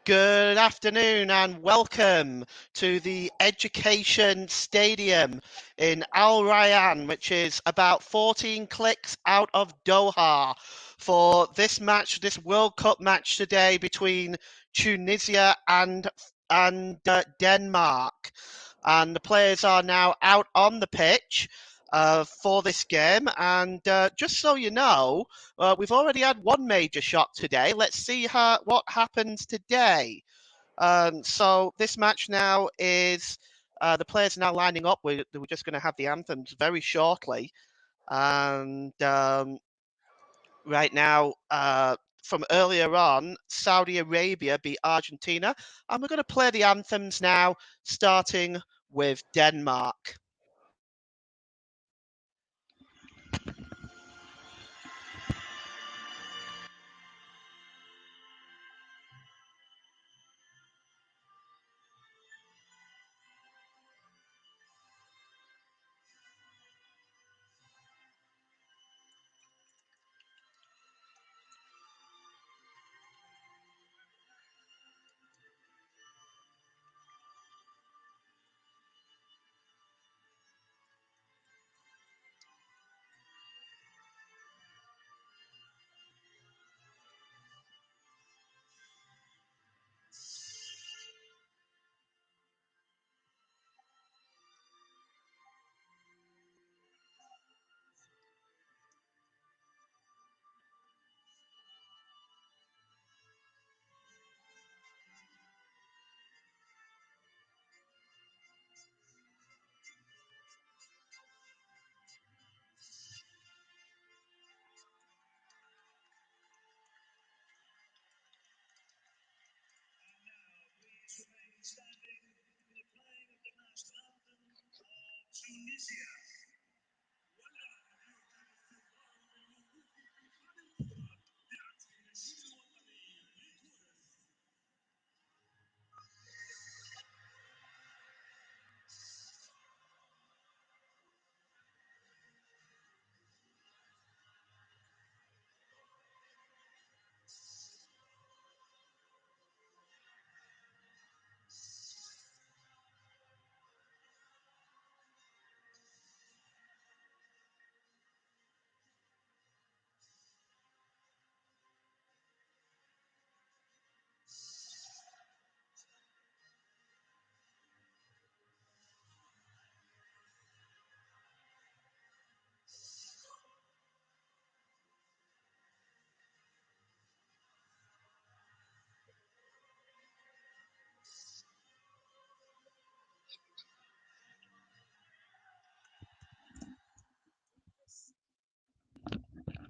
Good afternoon and welcome to the Education Stadium in Al Rayyan, which is about 14 clicks out of Doha, for this match, this World Cup match today between Tunisia and Denmark. And the players are now out on the pitch for this game. And just so you know, we've already had one major shot today. Let's see what happens today. So this match now is the players are now lining up. We're just going to have the anthems very shortly. And right now, from earlier on, Saudi Arabia beat Argentina. And we're going to play the anthems now, starting with Denmark.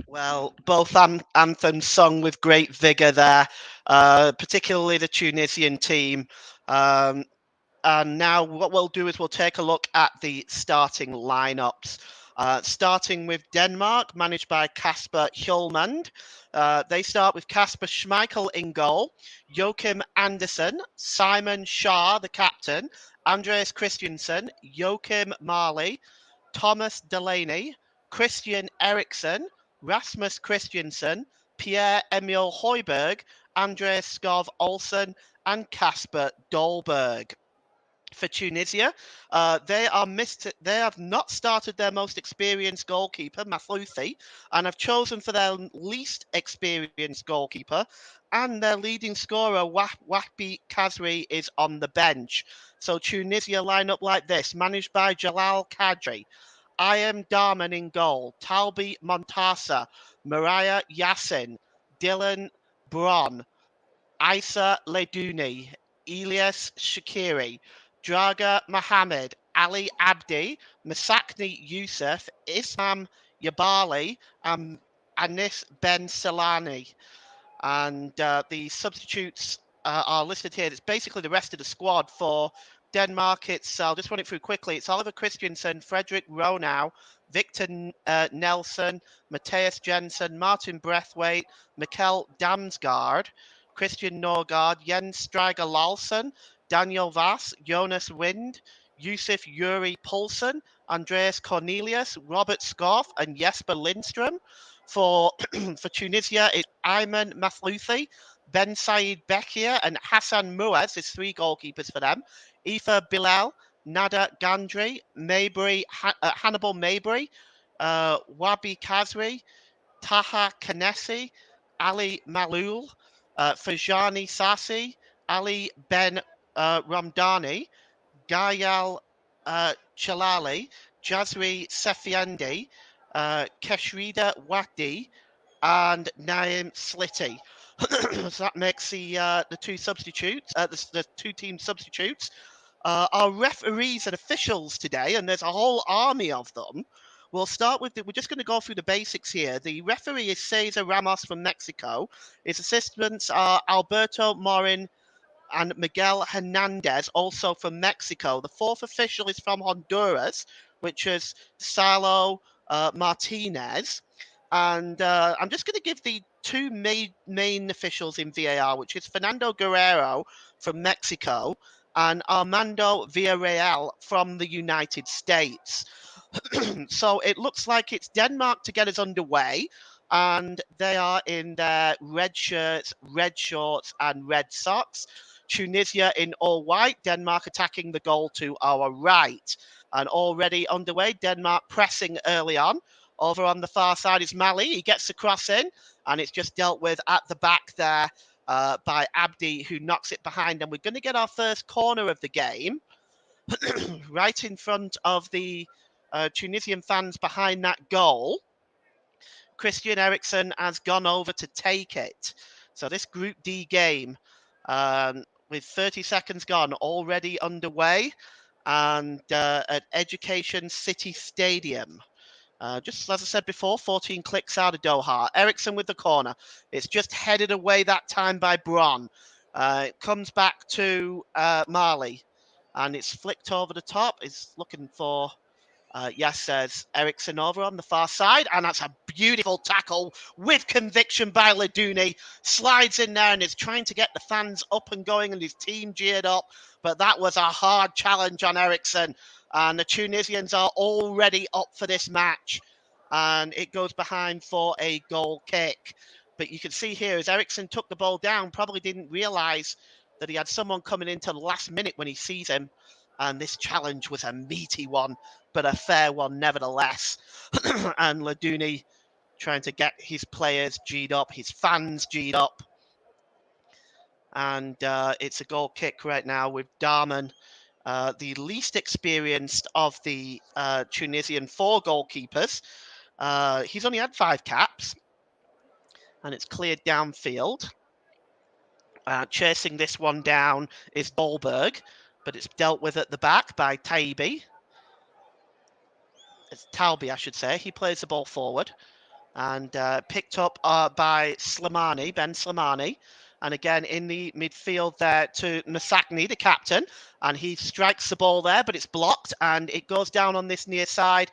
Well, both anthems sung with great vigour there, particularly the Tunisian team. Um, and now what we'll do is we'll take a look at the starting lineups. Starting with Denmark, managed by Kasper Hjulmand. They start with Kasper Schmeichel in goal, Joachim Andersen, Simon Schär, the captain, Andreas Christensen, Joachim Marley, Thomas Delaney, Christian Eriksen, Rasmus Christiansen, Pierre-Emil Højbjerg, Andreas Skov Olsen, and Kasper Dolberg. For Tunisia, they have not started their most experienced goalkeeper, Mathlouthi, and have chosen for their least experienced goalkeeper. And their leading scorer, Wahbi Khazri, is on the bench. So Tunisia line up like this, managed by Jalal Kadri. Ayem Darman in goal, Talbi Montasa, Mariah Yassin, Dylan Bron, Isa Ledouni, Elias Shakiri, Draga Mohammed, Ali Abdi, Masakni Youssef, Ismam Yabali, and Anis Ben Salani. And the substitutes are listed here. It's basically the rest of the squad for Denmark. I'll just run it through quickly. It's Oliver Christiansen, Frederick Ronau, Victor Nelson, Matthias Jensen, Martin Breathwaite, Mikkel Damsgaard, Christian Norgard, Jens Stryger Larsen, Daniel Vass, Jonas Wind, Yusuf Yuri Poulsen, Andreas Cornelius, Robert Scoff, and Jesper Lindström. For Tunisia, it's Ayman Mathlouthi, Ben Said Bekir and Hassan Muaz is 3 goalkeepers for them. Aoife Bilal, Nada Gandri, Hannibal Mabry, Wabi Kazri, Taha Kanesi, Ali Malul, Fajani Sassi, Ali Ben Ramdani, Gayal Chalali, Jazri Sefiandi, Keshrida Wadi, and Naim Slitty. So that makes the 2 substitutes, the 2 team substitutes. Our referees and officials today, and there's a whole army of them. We'll start with we're just going to go through the basics here. The referee is Cesar Ramos from Mexico. His assistants are Alberto Morin and Miguel Hernandez, also from Mexico. The 4th official is from Honduras, which is Salo Martinez. And I'm just going to give the 2 main officials in VAR, which is Fernando Guerrero from Mexico and Armando Villarreal from the United States. So it looks like it's Denmark to get us underway, and they are in their red shirts, red shorts, and red socks. Tunisia in all white, Denmark attacking the goal to our right. And already underway, Denmark pressing early on. Over on the far side is Mali. He gets the cross in, and it's just dealt with at the back there by Abdi, who knocks it behind. And we're going to get our first corner of the game right in front of the Tunisian fans behind that goal. Christian Eriksen has gone over to take it. So this Group D game, with 30 seconds gone, already underway, and at Education City Stadium. Just as I said before, 14 clicks out of Doha. Eriksen with the corner. It's just headed away that time by Bron. It comes back to Mali, and it's flicked over the top. It's looking for... yes, says Eriksen over on the far side, and that's a beautiful tackle with conviction by Leduni. Slides in there and is trying to get the fans up and going and his team geared up, but that was a hard challenge on Eriksen, and the Tunisians are already up for this match, and it goes behind for a goal kick. But you can see here as Eriksen took the ball down, probably didn't realise that he had someone coming into the last minute when he sees him, and this challenge was a meaty one, but a fair one nevertheless. And Leduni trying to get his players G'd up, his fans G'd up. And it's a goal kick right now with Darman, the least experienced of the Tunisian 4 goalkeepers. He's only had 5 caps, and it's cleared downfield. Chasing this one down is Dolberg, but it's dealt with at the back by Taibi. It's Talbi, I should say. He plays the ball forward and picked up by Slimani, Ben Slimani. And again, in the midfield there to Masakni, the captain. And he strikes the ball there, but it's blocked. And it goes down on this near side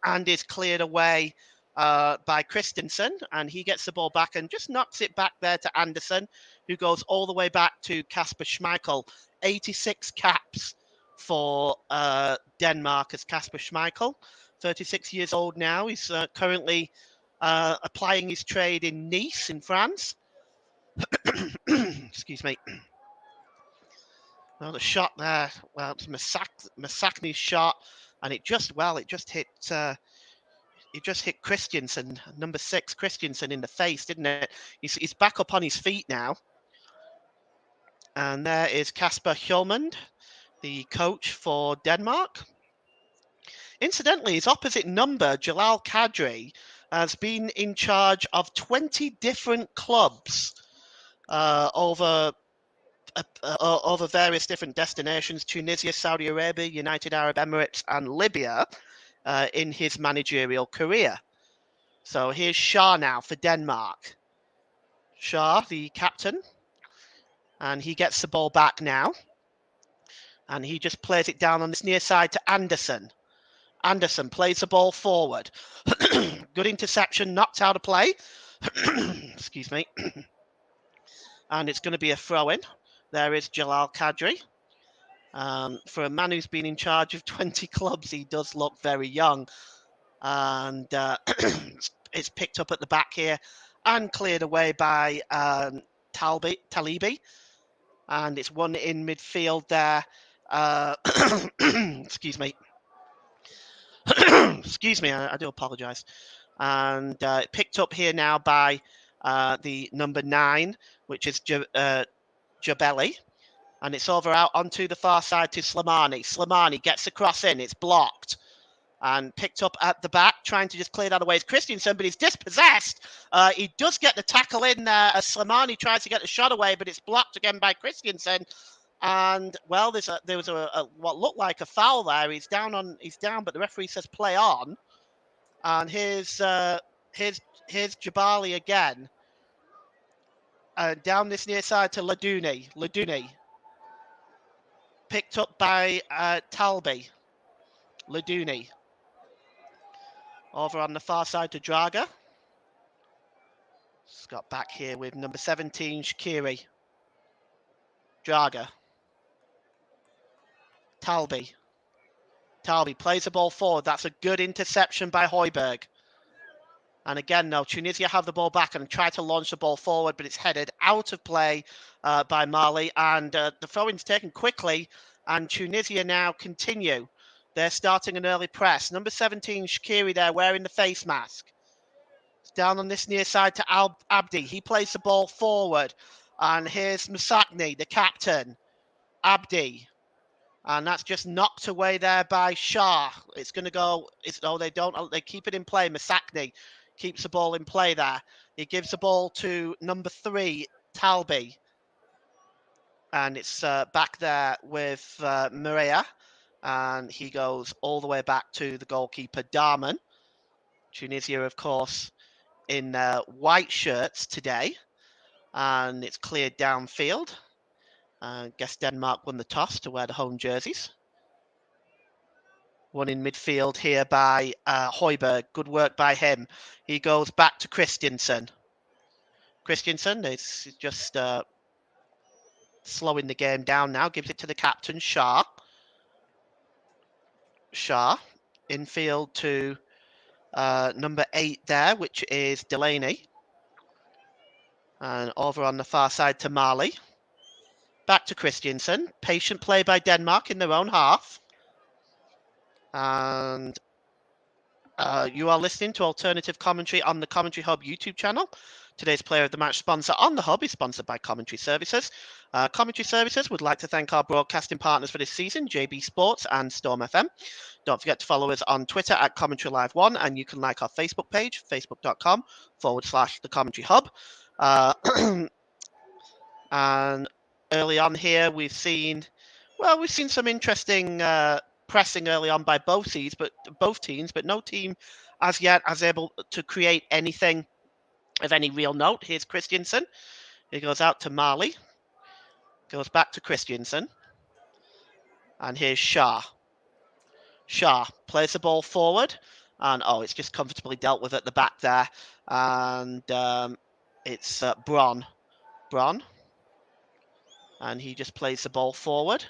and is cleared away by Christensen. And he gets the ball back and just knocks it back there to Anderson, who goes all the way back to Kasper Schmeichel. 86 caps for Denmark as Kasper Schmeichel. 36 years old now. He's currently applying his trade in Nice in France. Excuse me. Well, the shot there, well, it's Masakni's shot, and it just hit Christensen, number 6 Christensen, in the face, didn't it? He's back up on his feet now. And there is Kasper Hjulmand, the coach for Denmark. Incidentally, his opposite number, Jalal Kadri, has been in charge of 20 different clubs over various different destinations: Tunisia, Saudi Arabia, United Arab Emirates, and Libya in his managerial career. So here's Shah now for Denmark. Shah, the captain, and he gets the ball back now. And he just plays it down on this near side to Anderson. Anderson plays the ball forward. Good interception, knocked out of play. Excuse me. And it's going to be a throw-in. There is Jalal Kadri. For a man who's been in charge of 20 clubs, he does look very young. And it's picked up at the back here and cleared away by Talibi, and it's one in midfield there. Excuse me. Excuse me, I do apologise. And picked up here now by the number 9, which is Jabelli. And it's over out onto the far side to Slimani. Slimani gets the cross in. It's blocked. And picked up at the back, trying to just clear that away. It's Christensen, but he's dispossessed. He does get the tackle in there as Slimani tries to get the shot away, but it's blocked again by Christensen. And well, there was a what looked like a foul there. He's down, but the referee says play on. And here's Jabali again. Down this near side to Laduni. Laduni. Picked up by Talbi. Laduni. Over on the far side to Draga. Got back here with number 17, Shaqiri. Draga. Talbi. Talbi plays the ball forward. That's a good interception by Højbjerg. And again, though, Tunisia have the ball back and try to launch the ball forward, but it's headed out of play by Mali. And the throw-in's taken quickly, and Tunisia now continue. They're starting an early press. Number 17, Shaqiri there, wearing the face mask. It's down on this near side to Abdi. He plays the ball forward. And here's Musakni, the captain. Abdi. And that's just knocked away there by Shah. It's going to go. They keep it in play. Musakni keeps the ball in play there. He gives the ball to number 3, Talbi. And it's back there with Maria. And he goes all the way back to the goalkeeper, Darman. Tunisia, of course, in white shirts today. And it's cleared downfield. I guess Denmark won the toss to wear the home jerseys. One in midfield here by Højbjerg. Good work by him. He goes back to Christensen. Christensen is just slowing the game down now. Gives it to the captain, Shah. Shah. Infield to number 8 there, which is Delaney. And over on the far side to Mali. Back to Christensen. Patient play by Denmark in their own half. And you are listening to alternative commentary on the Commentary Hub YouTube channel. Today's Player of the Match sponsor on the Hub is sponsored by Commentary Services. Commentary Services would like to thank our broadcasting partners for this season, JB Sports and Storm FM. Don't forget to follow us on Twitter at Commentary Live 1, and you can like our Facebook page, facebook.com/The Commentary Hub. And early on here, we've seen some interesting pressing early on by both teams, but no team as yet has able to create anything of any real note. Here's Christensen. He goes out to Mali. Goes back to Christensen. And here's Shah. Shah plays the ball forward. And, it's just comfortably dealt with at the back there. And it's Bron. And he just plays the ball forward.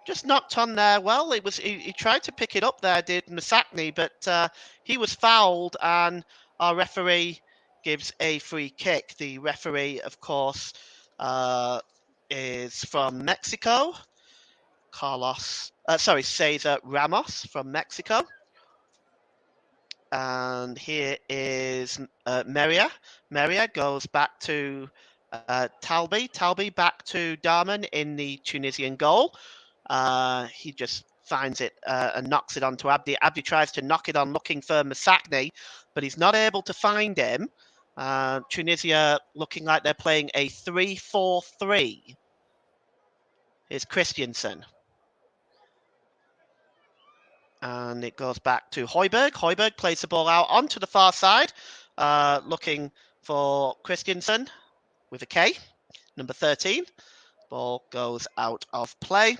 Just knocked on there. Well, he tried to pick it up there, did Musakni, but he was fouled, and our referee gives a free kick. The referee, of course, is from Mexico. Cesar Ramos from Mexico. And here is Meria. Meria goes back to Talbi. Talbi back to Darman in the Tunisian goal. He just finds it and knocks it onto Abdi. Abdi tries to knock it on looking for Musakni, but he's not able to find him. Tunisia looking like they're playing a 3-4-3. Here's Christensen. And it goes back to Højbjerg. Højbjerg plays the ball out onto the far side, looking for Christensen with a K, number 13. Ball goes out of play.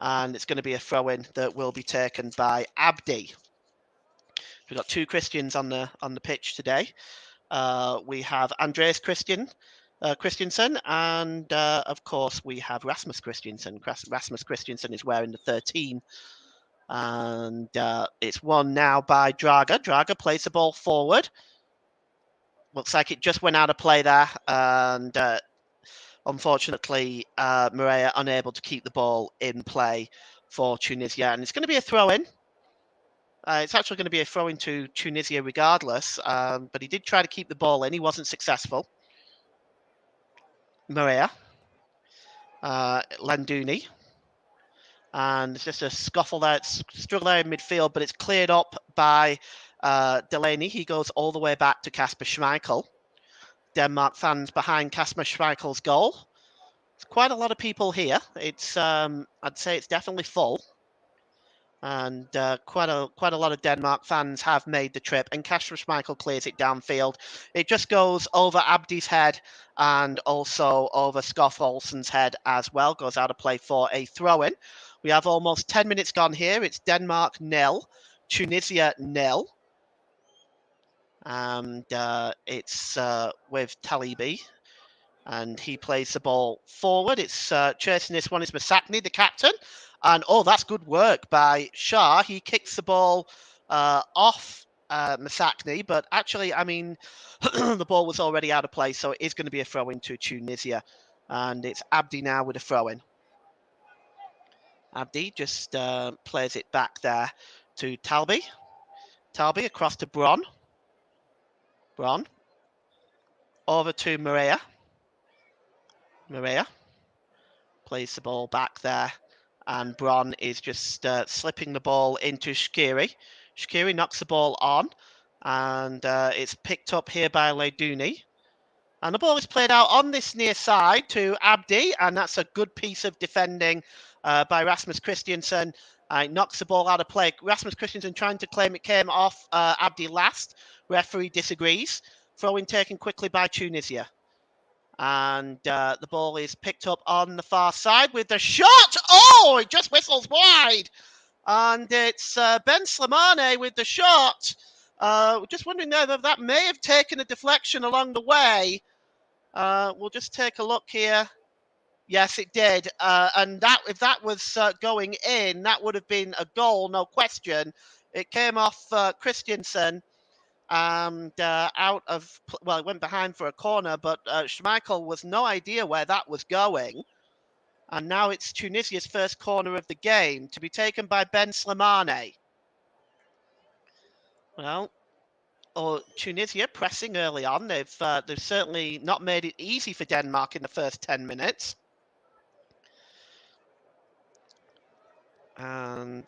And it's going to be a throw-in that will be taken by Abdi. We've got 2 Christians on the pitch today. We have Andreas Christensen, and of course we have Rasmus Christensen. Rasmus Christensen is wearing the 13. And it's won now by Draga. Draga plays the ball forward. Looks like it just went out of play there. And unfortunately, Mireia unable to keep the ball in play for Tunisia. And it's going to be a throw-in. It's actually going to be a throw-in to Tunisia regardless, but he did try to keep the ball in. He wasn't successful. Mireia. Landuni. And it's just a scuffle there, struggle there in midfield, but it's cleared up by Delaney. He goes all the way back to Kasper Schmeichel. Denmark fans behind Kasper Schmeichel's goal. There's quite a lot of people here. It's I'd say it's definitely full. And quite a lot of Denmark fans have made the trip, and Kasper Schmeichel clears it downfield. It just goes over Abdi's head and also over Skoff Olsen's head as well. Goes out of play for a throw-in. We have almost 10 minutes gone here. It's Denmark 0, Tunisia 0. And it's with Talibi. And he plays the ball forward. It's chasing this one is Masakni, the captain. And, oh, that's good work by Shah. He kicks the ball off Masakni. But actually, I mean, the ball was already out of play. So it is going to be a throw-in to Tunisia. And it's Abdi now with a throw-in. Abdi just plays it back there to Talbi. Talbi across to Bron. Bron. Over to Mireia. Mireia plays the ball back there. And Bron is just slipping the ball into Shaqiri. Shaqiri knocks the ball on. And it's picked up here by Leiduni. And the ball is played out on this near side to Abdi. And that's a good piece of defending by Rasmus Christiansen. Knocks the ball out of play. Rasmus Christiansen trying to claim it came off Abdi last. Referee disagrees. Throw-in taken quickly by Tunisia. And the ball is picked up on the far side with the shot. Oh, it just whistles wide. And it's Ben Slimane with the shot. Just wondering whether that may have taken a deflection along the way. We'll just take a look here. Yes, it did. And that if that was going in, that would have been a goal, no question. It came off Christiansen. And out of, well, it went behind for a corner, but Schmeichel was no idea where that was going. And now it's Tunisia's first corner of the game to be taken by Ben Slimane. Well, Tunisia pressing early on. They've certainly not made it easy for Denmark in the first 10 minutes. And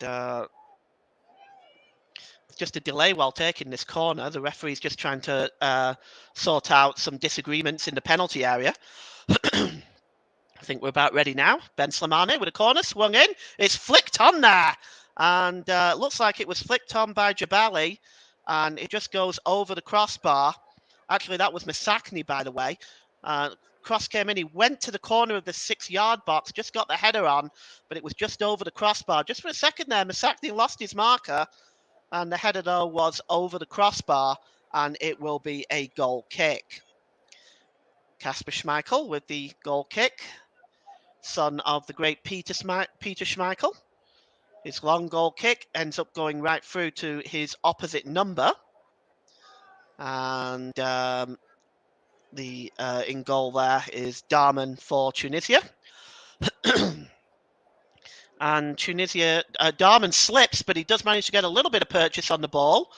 just a delay while taking this corner. The referee's just trying to sort out some disagreements in the penalty area. I think we're about ready now. Ben Slimane with a corner, swung in. It's flicked on there. And looks like it was flicked on by Jabali. And it just goes over the crossbar. Actually, that was Masakni, by the way. Cross came in. He went to the corner of the 6-yard box, just got the header on, but it was just over the crossbar. Just for a second there, Masakni lost his marker. And the header, though, was over the crossbar, and it will be a goal kick. Kasper Schmeichel with the goal kick, son of the great Peter Schmeichel. His long goal kick ends up going right through to his opposite number. And the in goal there is Darman for Tunisia. And Tunisia, Darman slips, but he does manage to get a little bit of purchase on the ball.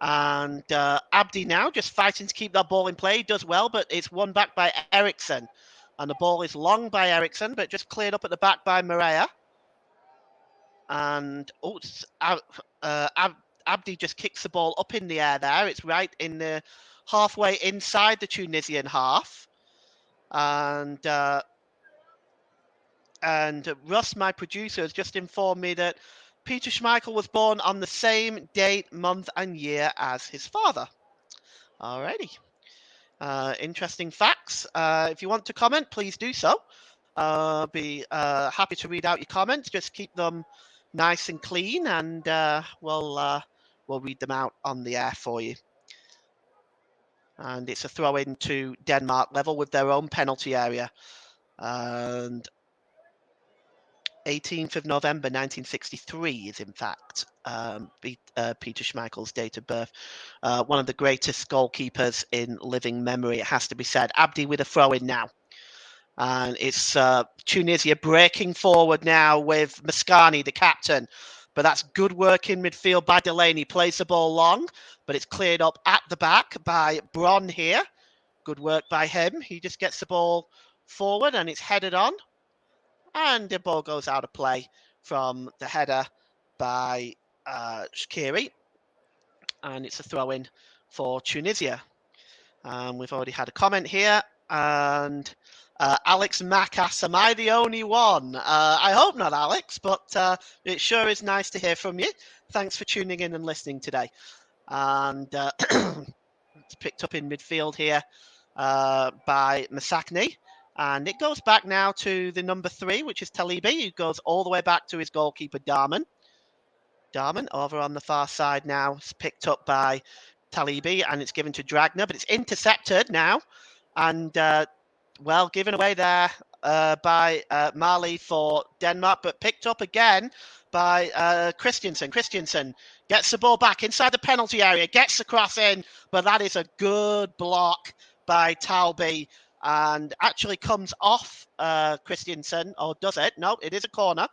And Abdi now just fighting to keep that ball in play. He does well, but it's won back by Eriksson. And the ball is long by Eriksson, but just cleared up at the back by Mireia. And Abdi just kicks the ball up in the air there. It's right in the halfway inside the Tunisian half. And Russ, my producer, has just informed me that Peter Schmeichel was born on the same date, month, and year as his father. Alrighty. Interesting facts. If you want to comment, please do so. Be happy to read out your comments. Just keep them nice and clean, and we'll read them out on the air for you. And it's a throw in to Denmark level with their own penalty area. And 18th of November 1963 is in fact Peter Schmeichel's date of birth. One of the greatest goalkeepers in living memory, it has to be said. Abdi with a throw in now. And it's Tunisia breaking forward now with Mascani, the captain. But that's good work in midfield by Delaney. Plays the ball long, but it's cleared up at the back by Bron here. Good work by him. He just gets the ball forward and it's headed on. And the ball goes out of play from the header by Shaqiri. And it's a throw-in for Tunisia. We've already had a comment here. And Alex Mack asks, am I the only one? I hope not, Alex, but it sure is nice to hear from you. Thanks for tuning in and listening today. And it's picked up in midfield here by Masakni. And it goes back now to the number 3, which is Talibi, who goes all the way back to his goalkeeper, Darman. Darman over on the far side now. It's picked up by Talibi and it's given to Dragner, but it's intercepted now. And, well, given away there by Mali for Denmark, but picked up again by Christensen. Christensen gets the ball back inside the penalty area, gets the cross in, but that is a good block by Talby and actually comes off Christensen, or does it? No, it is a corner.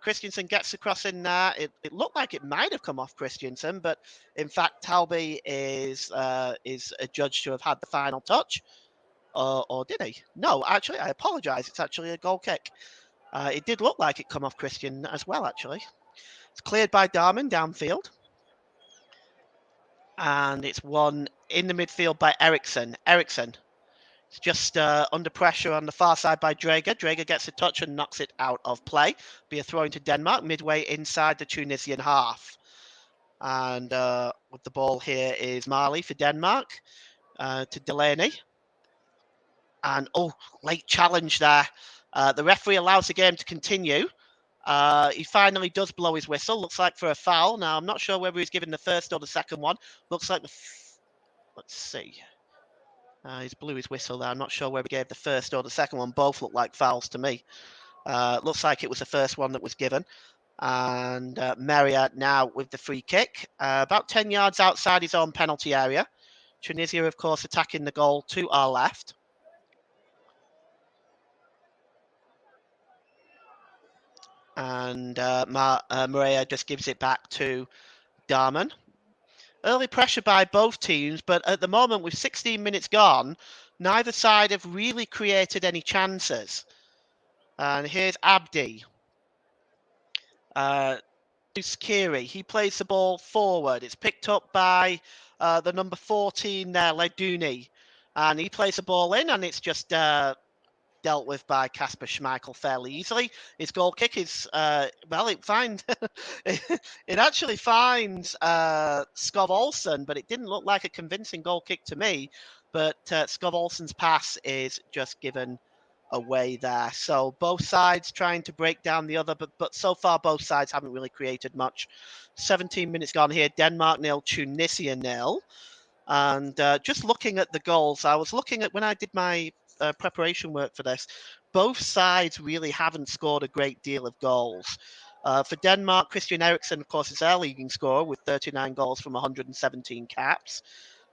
Christensen gets the cross in there. It looked like it might have come off Christensen, but in fact, Talby is adjudged to have had the final touch. Or did he? No, actually, I apologise. It's actually a goal kick. It did look like it come off Christian as well, actually. It's cleared by Darman downfield. And it's won in the midfield by Eriksson. Eriksson. It's just under pressure on the far side by Drager. Drager gets a touch and knocks it out of play. Be a throw into Denmark, midway inside the Tunisian half. And with the ball here is Mali for Denmark to Delaney. And, late challenge there. The referee allows the game to continue. He finally does blow his whistle. Looks like for a foul. Now, I'm not sure whether he's given the first or the second one. Looks like let's see. He's blew his whistle there. I'm not sure whether he gave the first or the second one. Both look like fouls to me. Looks like it was the first one that was given. And Meria now with the free kick. About 10 yards outside his own penalty area. Tunisia, of course, attacking the goal to our left. And Maria just gives it back to Darman. Early pressure by both teams, but at the moment, with 16 minutes gone, neither side have really created any chances. And here's Abdi. Skiri. He plays the ball forward. It's picked up by the number 14 there, Leduni. And he plays the ball in, and it's just dealt with by Kasper Schmeichel fairly easily. His goal kick is, it actually finds Skov Olsen, but it didn't look like a convincing goal kick to me. But Skov Olsen's pass is just given away there. So both sides trying to break down the other, but so far both sides haven't really created much. 17 minutes gone here. Denmark 0, Tunisia 0. And just looking at the goals, I was looking at when I did my preparation work for this, both sides really haven't scored a great deal of goals. For Denmark, Christian Eriksen, of course, is their leading scorer with 39 goals from 117 caps.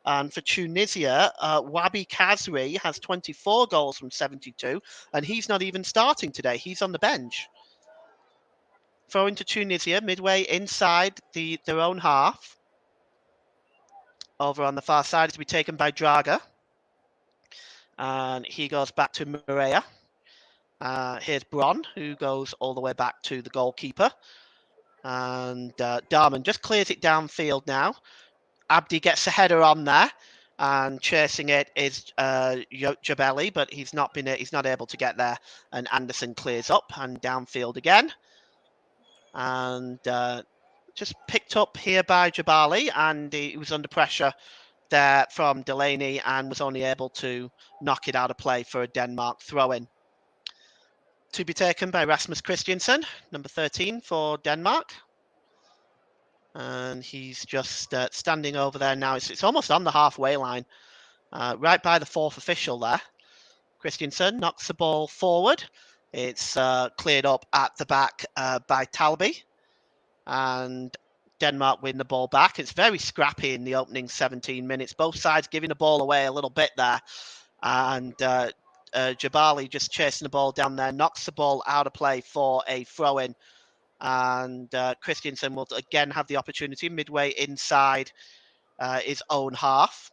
And for Tunisia, Wabi Kazri has 24 goals from 72, and he's not even starting today. He's on the bench. Throw into Tunisia, midway inside their own half. Over on the far side, to be taken by Draga. And he goes back to Maria. Here's Bron, who goes all the way back to the goalkeeper. And Darman just clears it downfield now. Abdi gets a header on there. And chasing it is Jabeli, but he's not able to get there. And Anderson clears up and downfield again. And just picked up here by Jabali, and he was under pressure there from Delaney and was only able to knock it out of play for a Denmark throw-in. To be taken by Rasmus Christiansen, number 13 for Denmark. And he's just standing over there now. It's almost on the halfway line, right by the fourth official there. Christiansen knocks the ball forward. It's cleared up at the back by Talby. And Denmark win the ball back. It's very scrappy in the opening 17 minutes. Both sides giving the ball away a little bit there. And Jabali just chasing the ball down there, knocks the ball out of play for a throw-in. And Christensen will again have the opportunity midway inside his own half.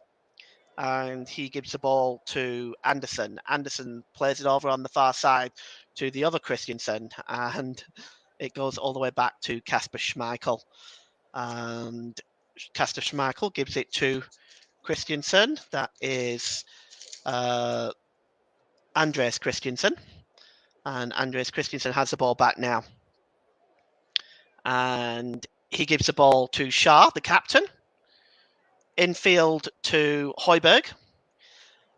And he gives the ball to Anderson. Anderson plays it over on the far side to the other Christensen. And it goes all the way back to Kasper Schmeichel. And Kasper Schmeichel gives it to Christensen. That is Andreas Christensen. And Andreas Christensen has the ball back now. And he gives the ball to Shah, the captain. Infield to Højbjerg.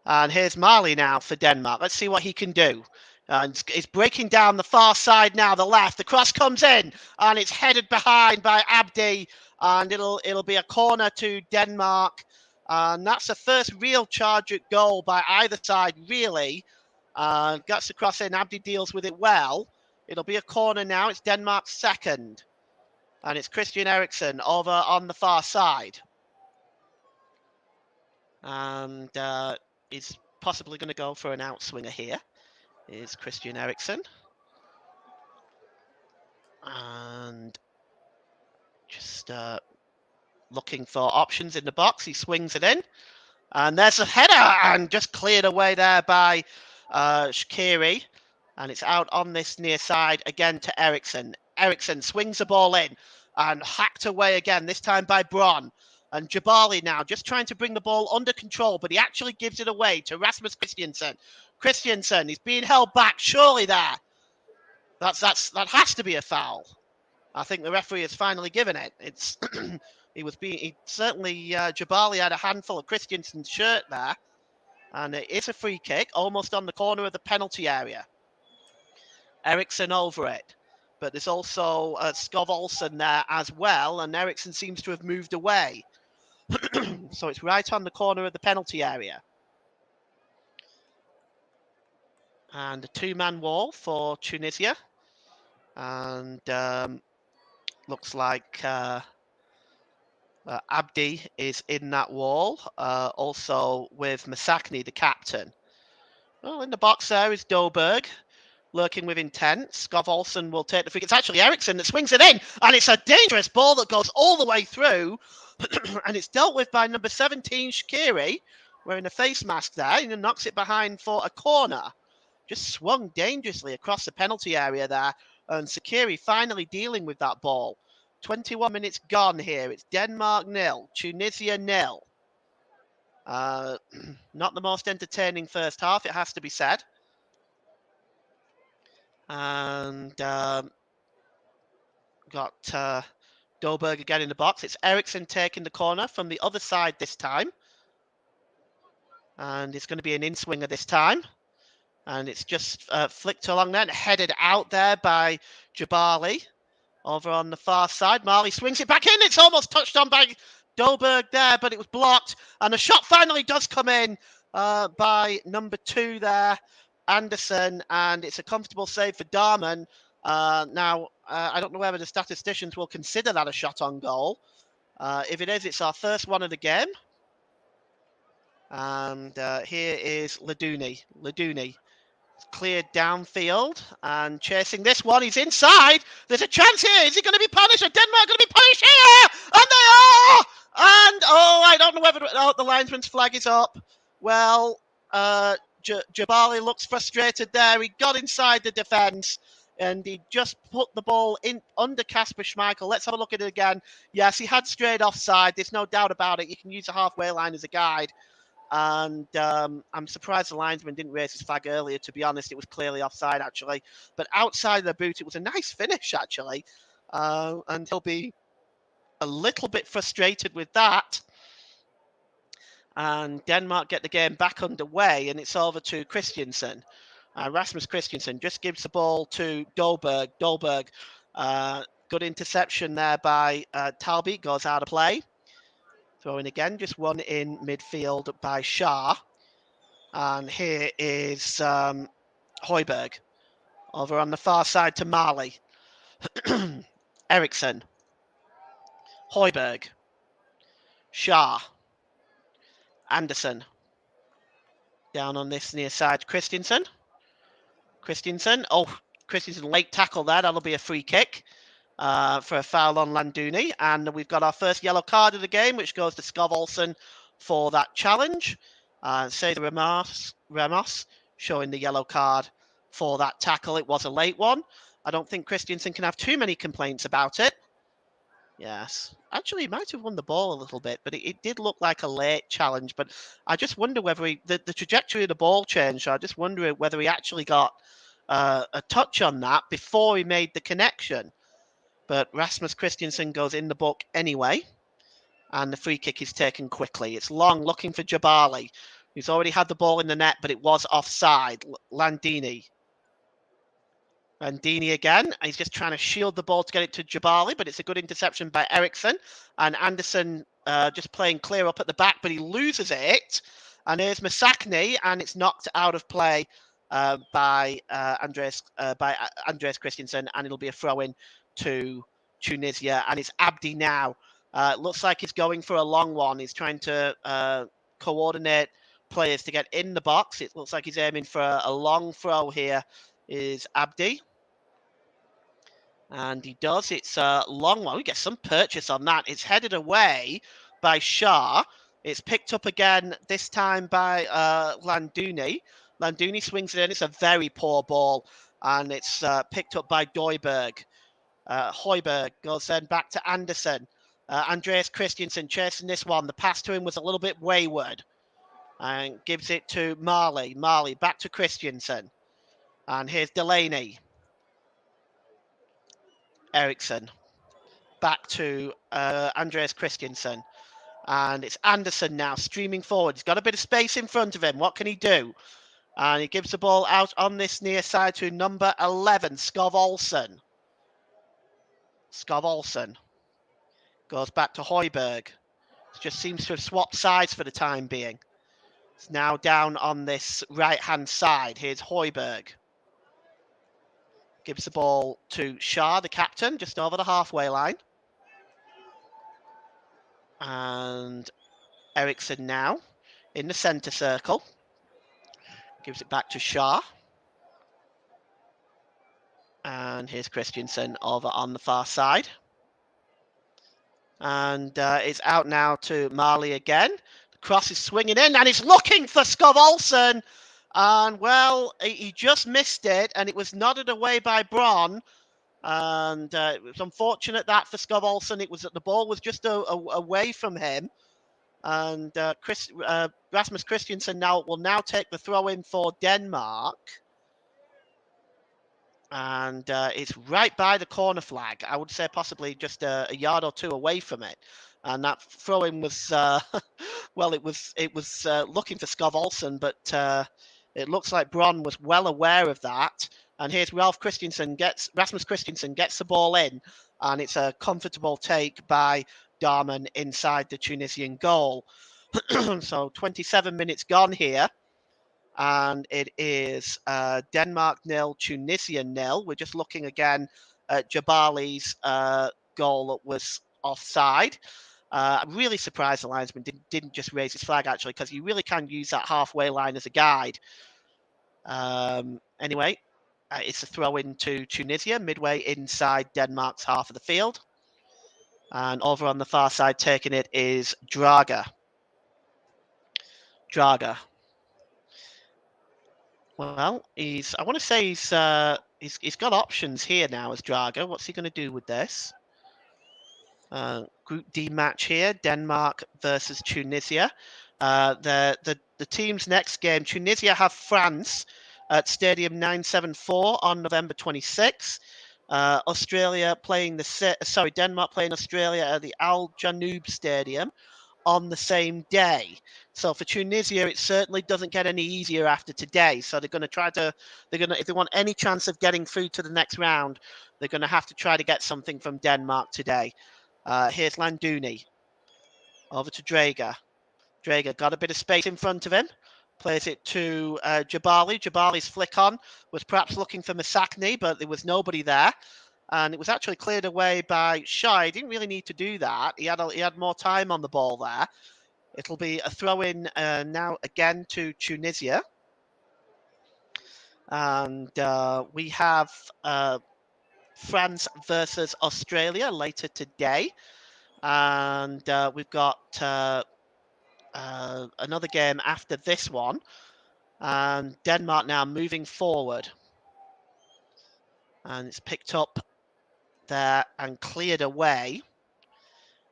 And here's Marley now for Denmark. Let's see what he can do. And it's breaking down the far side now, the left. The cross comes in, and it's headed behind by Abdi. And it'll be a corner to Denmark. And that's the first real charge at goal by either side, really. Gets the cross in. Abdi deals with it well. It'll be a corner now. It's Denmark's second. And it's Christian Eriksen over on the far side. And he's possibly going to go for an outswinger here. Is Christian Eriksen. And just looking for options in the box. He swings it in. And there's a header and just cleared away there by Shaqiri. And it's out on this near side again to Eriksen. Eriksen swings the ball in and hacked away again, this time by Bron. And Jabali now just trying to bring the ball under control, but he actually gives it away to Rasmus Christensen. Christensen is being held back, surely there. That has to be a foul. I think the referee has finally given it. It's Jabali had a handful of Christensen's shirt there. And it is a free kick, almost on the corner of the penalty area. Eriksen over it. But there's also Skov Olsen there as well, and Eriksen seems to have moved away. So it's right on the corner of the penalty area. And a two-man wall for Tunisia. And looks like Abdi is in that wall, also with Masakni, the captain. Well, in the box there is Dolberg, lurking with intent. Skov Olsen will take the free. It's actually Eriksen that swings it in, and it's a dangerous ball that goes all the way through, and it's dealt with by number 17, Shaqiri, wearing a face mask there, and knocks it behind for a corner. Just swung dangerously across the penalty area there, and Shaqiri finally dealing with that ball. 21 minutes gone here. It's Denmark 0, Tunisia 0. Not the most entertaining first half, it has to be said. And got Dolberg again in the box. It's Eriksen taking the corner from the other side this time. And it's going to be an in-swinger this time. And it's just flicked along there and headed out there by Jabali. Over on the far side, Marley swings it back in. It's almost touched on by Dolberg there, but it was blocked. And the shot finally does come in by number 2 there, Anderson. And it's a comfortable save for Darman. Now, I don't know whether the statisticians will consider that a shot on goal. If it is, it's our first one of the game. And here is Laduni. Laduni cleared downfield and chasing this one. He's inside. There's a chance here. Is he going to be punished? Are Denmark going to be punished here? And they are! And, I don't know whether the linesman's flag is up. Well, Jabali looks frustrated there. He got inside the defence and he just put the ball in under Kasper Schmeichel. Let's have a look at it again. Yes, he had straight offside. There's no doubt about it. You can use the halfway line as a guide. And I'm surprised the linesman didn't raise his flag earlier, to be honest. It was clearly offside, actually. But outside of the boot, it was a nice finish, actually. And he'll be a little bit frustrated with that. And Denmark get the game back underway, and it's over to Christensen. Rasmus Christensen just gives the ball to Dolberg. Dolberg, good interception there by Talby, goes out of play. Throwing again, just one in midfield by Shah. And here is Højbjerg. Over on the far side to Marley. Eriksen. Højbjerg. Shah. Anderson. Down on this near side, Christensen. Oh, Christensen late tackle there. That'll be a free kick for a foul on Landuni. And we've got our first yellow card of the game, which goes to Skov Olsen for that challenge. Cesar Ramos showing the yellow card for that tackle. It was a late one. I don't think Christensen can have too many complaints about it. Yes. Actually, he might have won the ball a little bit, but it did look like a late challenge. But I just wonder whether the trajectory of the ball changed. So I just wonder whether he actually got a touch on that before he made the connection. But Rasmus Christensen goes in the book anyway. And the free kick is taken quickly. It's long, looking for Jabali, who's already had the ball in the net, but it was offside. Landini again. He's just trying to shield the ball to get it to Jabali, but it's a good interception by Eriksson. And Anderson just playing clear up at the back, but he loses it. And here's Masakni, and it's knocked out of play by Andreas Christensen, and it'll be a throw-in to Tunisia. And it's Abdi now. Looks like he's going for a long one. He's trying to coordinate players to get in the box. It looks like he's aiming for a long throw here. Is Abdi. And he does. It's a long one. We get some purchase on that. It's headed away by Shah. It's picked up again, this time by Landuni. Landuni swings it in. It's a very poor ball. And it's picked up by Doiberg. Højbjerg goes then back to Anderson. Andreas Christensen chasing this one. The pass to him was a little bit wayward. And gives it to Marley. Marley back to Christensen. And here's Delaney. Eriksson. Back to Andreas Christensen. And it's Anderson now streaming forward. He's got a bit of space in front of him. What can he do? And he gives the ball out on this near side to number 11, Skov Olsen. Skov Olsen goes back to Højbjerg. Just seems to have swapped sides for the time being. It's now down on this right-hand side. Here's Højbjerg. Gives the ball to Shah, the captain, just over the halfway line. And Eriksson now in the centre circle. Gives it back to Shah. And here's Christensen over on the far side. And it's out now to Marley again. The cross is swinging in, and he's looking for Skov Olsen. And, well, he just missed it, and it was nodded away by Bron. And it was unfortunate that for Skov Olsen. It was that the ball was just away from him. And Rasmus Christensen will now take the throw-in for Denmark. And it's right by the corner flag. I would say possibly just a yard or two away from it. And that throw-in was, well, it was looking for Skov Olsen, but it looks like Bron was well aware of that. And here's Rasmus Christensen gets the ball in, and it's a comfortable take by Darman inside the Tunisian goal. So 27 minutes gone here. And it is Denmark 0, Tunisia 0. We're just looking again at Jabali's goal that was offside. I'm really surprised the linesman didn't just raise his flag, actually, because you really can use that halfway line as a guide. Anyway, it's a throw in to Tunisia, midway inside Denmark's half of the field. And over on the far side, taking it is Draga. Well, I want to say he's got options here now as Draga. What's he going to do with this? Group D match here, Denmark versus Tunisia. The team's next game, Tunisia have France at Stadium 974 on November 26. Denmark playing Australia at the Al Janoub Stadium on the same day. So for Tunisia, it certainly doesn't get any easier after today. So they're going to if they want any chance of getting through to the next round, they're going to have to try to get something from Denmark today. Here's Landuni. Over to Draga. Draga got a bit of space in front of him. Plays it to Jabali. Jabali's flick on was perhaps looking for Masakni, but there was nobody there. And it was actually cleared away by Shah. He didn't really need to do that. He had more time on the ball there. It'll be a throw-in now again to Tunisia. And we have France versus Australia later today. And we've got another game after this one. And Denmark now moving forward. And it's picked up there and cleared away.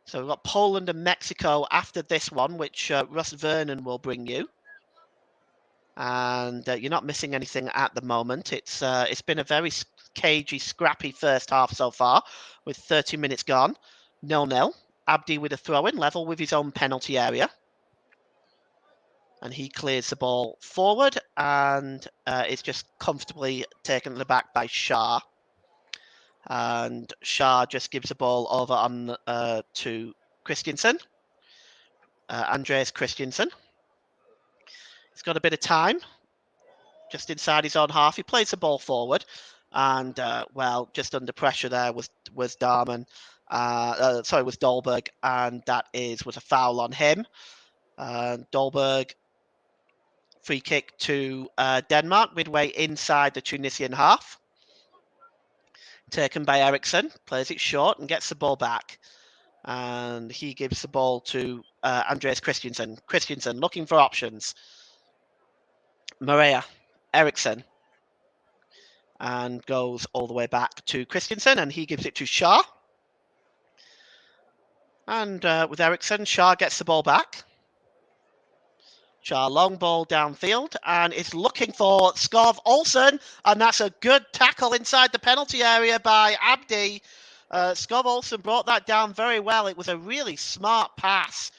So we've got Poland and Mexico after this one, which Russ Vernon will bring you. And you're not missing anything at the moment. It's been a very cagey, scrappy first half so far, with 30 minutes gone. 0-0. Abdi with a throw-in, level with his own penalty area. And he clears the ball forward, and it's just comfortably taken to the back by Shah. And Shah just gives the ball over on to Christensen. Andreas Christensen. He's got a bit of time, just inside his own half. He plays the ball forward, and well, just under pressure there was Darman. Was Dolberg, and that was a foul on him. Dolberg, free kick to Denmark, midway inside the Tunisian half. Taken by Eriksson, plays it short and gets the ball back. And he gives the ball to Andreas Christensen. Christensen looking for options. Maria, Eriksson. And goes all the way back to Christensen, and he gives it to Shah. And with Eriksson, Shah gets the ball back. Shah, long ball downfield, and is looking for Skov Olsen, and that's a good tackle inside the penalty area by Abdi. Skov Olsen brought that down very well. It was a really smart pass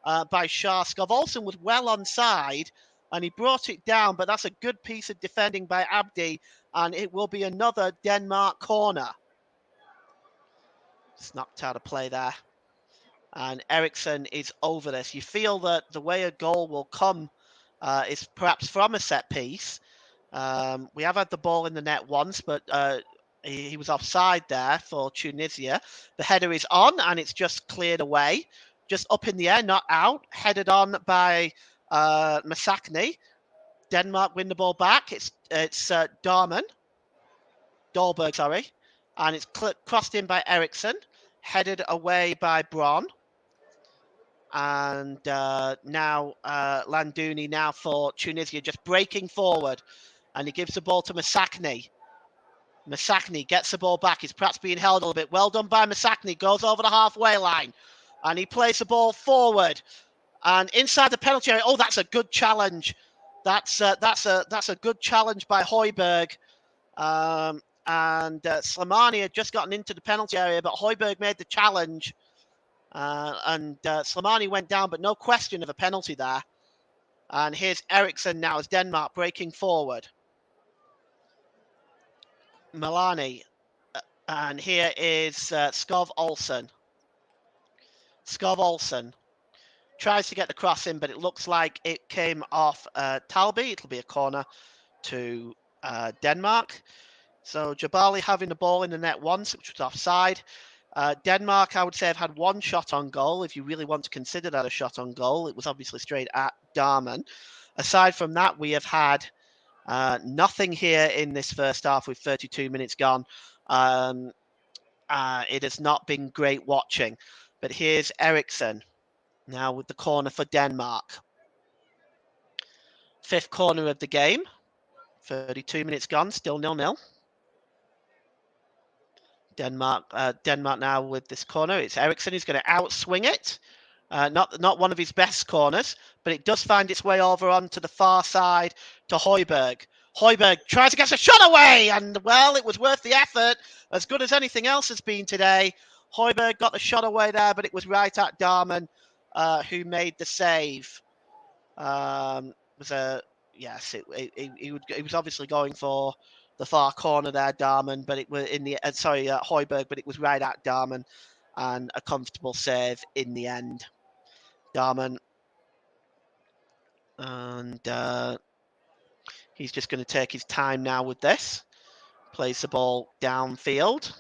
by Shah. Skov Olsen was well onside, and he brought it down, but that's a good piece of defending by Abdi, and it will be another Denmark corner. It's knocked out of play there. And Eriksson is over this. You feel that the way a goal will come is perhaps from a set piece. We have had the ball in the net once, but he was offside there for Tunisia. The header is on, and it's just cleared away. Just up in the air, not out. Headed on by Masakny. Denmark win the ball back. It's Dolberg, sorry. And it's crossed in by Eriksson. Headed away by Braun. And now Landuni now for Tunisia, just breaking forward. And he gives the ball to Masakny. Masakny gets the ball back. He's perhaps being held a little bit. Well done by Masakny. Goes over the halfway line. And he plays the ball forward. And inside the penalty area. Oh, that's a good challenge. That's a good challenge by Højbjerg. And Slimani had just gotten into the penalty area, but Højbjerg made the challenge. And Slimani went down, but no question of a penalty there. And here's Eriksson now as Denmark breaking forward. Milani. And here is Skov Olsen. Skov Olsen tries to get the cross in, but it looks like it came off Talby. It'll be a corner to Denmark. So Jabali having the ball in the net once, which was offside. Denmark, I would say, have had one shot on goal. If you really want to consider that a shot on goal, it was obviously straight at Darman. Aside from that, we have had nothing here in this first half with 32 minutes gone. It has not been great watching. But here's Eriksson now with the corner for Denmark. Fifth corner of the game. 32 minutes gone, still 0-0. Denmark now with this corner. It's Eriksson who's going to outswing it. Not one of his best corners, but it does find its way over onto the far side to Højbjerg. Højbjerg tries to get a shot away, and well, it was worth the effort. As good as anything else has been today. Højbjerg got the shot away there, but it was right at Darman who made the save. He was obviously going for the far corner there, Darman, but it was in the Højbjerg, but it was right at Darman, and a comfortable save in the end. Darman, and he's just going to take his time now with this. Plays the ball downfield,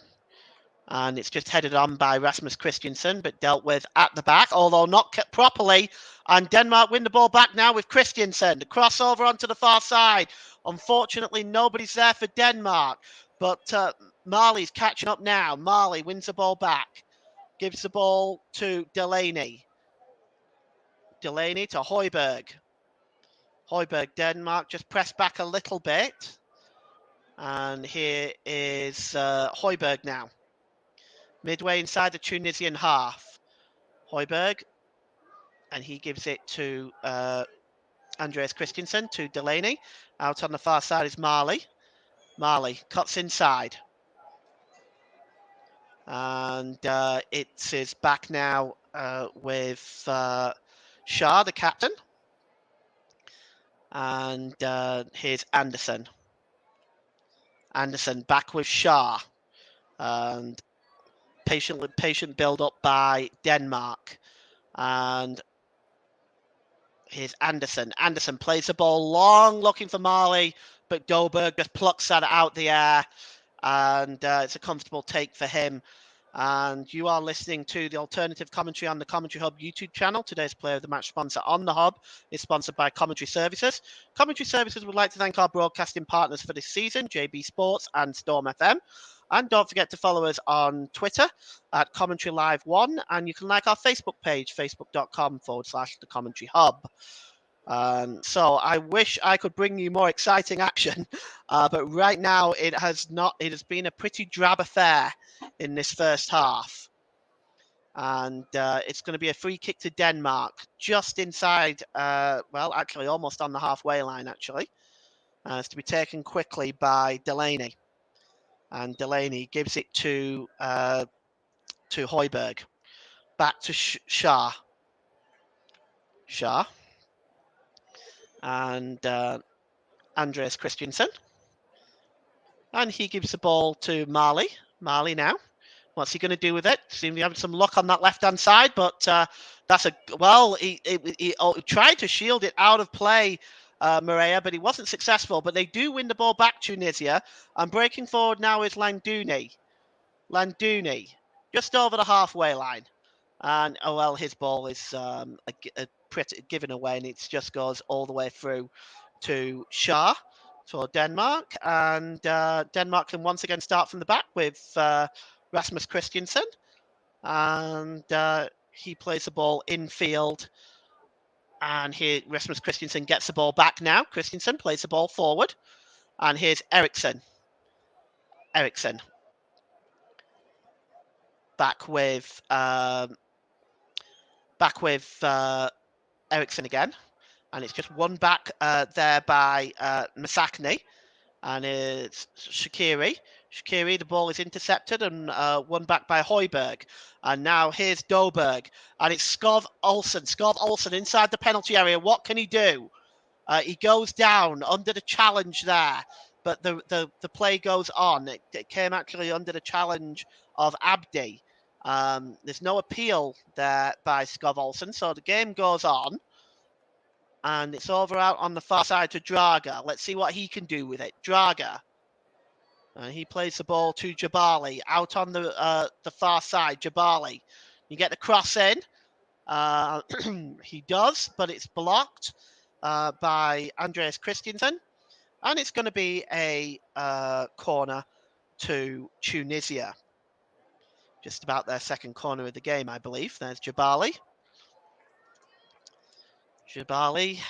and it's just headed on by Rasmus Christensen, but dealt with at the back, although not kept properly. And Denmark win the ball back now with Christensen. The crossover onto the far side. Unfortunately, nobody's there for Denmark, but Marley's catching up now. Marley wins the ball back, gives the ball to Delaney. Delaney to Højbjerg. Højbjerg, Denmark, just press back a little bit. And here is Højbjerg now. Midway inside the Tunisian half. Højbjerg, and he gives it to Andreas Christensen, to Delaney. Out on the far side is Marley. Marley cuts inside. And it is back now with Shah, the captain. And here's Anderson. Anderson back with Shah. And patient build up by Denmark. And here's Anderson. Anderson plays the ball long, looking for Marley, but Dolberg just plucks that out the air. And it's a comfortable take for him. And you are listening to the alternative commentary on the Commentary Hub YouTube channel. Today's Player of the Match sponsor on the Hub is sponsored by Commentary Services. Commentary Services would like to thank our broadcasting partners for this season, JB Sports and Storm FM. And don't forget to follow us on Twitter at Commentary Live 1. And you can like our Facebook page, facebook.com/the Commentary Hub. So I wish I could bring you more exciting action, but right now it has been a pretty drab affair in this first half. And it's going to be a free kick to Denmark, just inside, well, actually almost on the halfway line, actually. It's to be taken quickly by Delaney. And Delaney gives it to Højbjerg. Back to Shah. Shah. And Andreas Christensen. And he gives the ball to Marley. Marley now. What's he going to do with it? Seems to be having some luck on that left-hand side, but that's a... Well, he tried to shield it out of play, Maria, but he wasn't successful. But they do win the ball back, Tunisia. And breaking forward now is Landouni. Landouni, just over the halfway line. And, oh, well, his ball is given away, and it just goes all the way through to Shah for Denmark. And Denmark can once again start from the back with Rasmus Christensen. And he plays the ball infield. And here Rasmus Christensen gets the ball back now. Christensen plays the ball forward. And here's Eriksson. Eriksson. Back with Eriksson again. And it's just one back there by Masakni. And it's Shaqiri. Shaqiri, the ball is intercepted and one back by Højbjerg. And now here's Dolberg. And it's Skov Olsen. Skov Olsen inside the penalty area. What can he do? He goes down under the challenge there. But the play goes on. It came actually under the challenge of Abdi. There's no appeal there by Skov Olsen. So the game goes on. And it's over out on the far side to Draga. Let's see what he can do with it. Draga. And he plays the ball to Jabali. Out on the far side, Jabali. You get the cross in. He does, but it's blocked by Andreas Christensen. And it's going to be a corner to Tunisia. Just about their second corner of the game, I believe. There's Jabali. Jabali.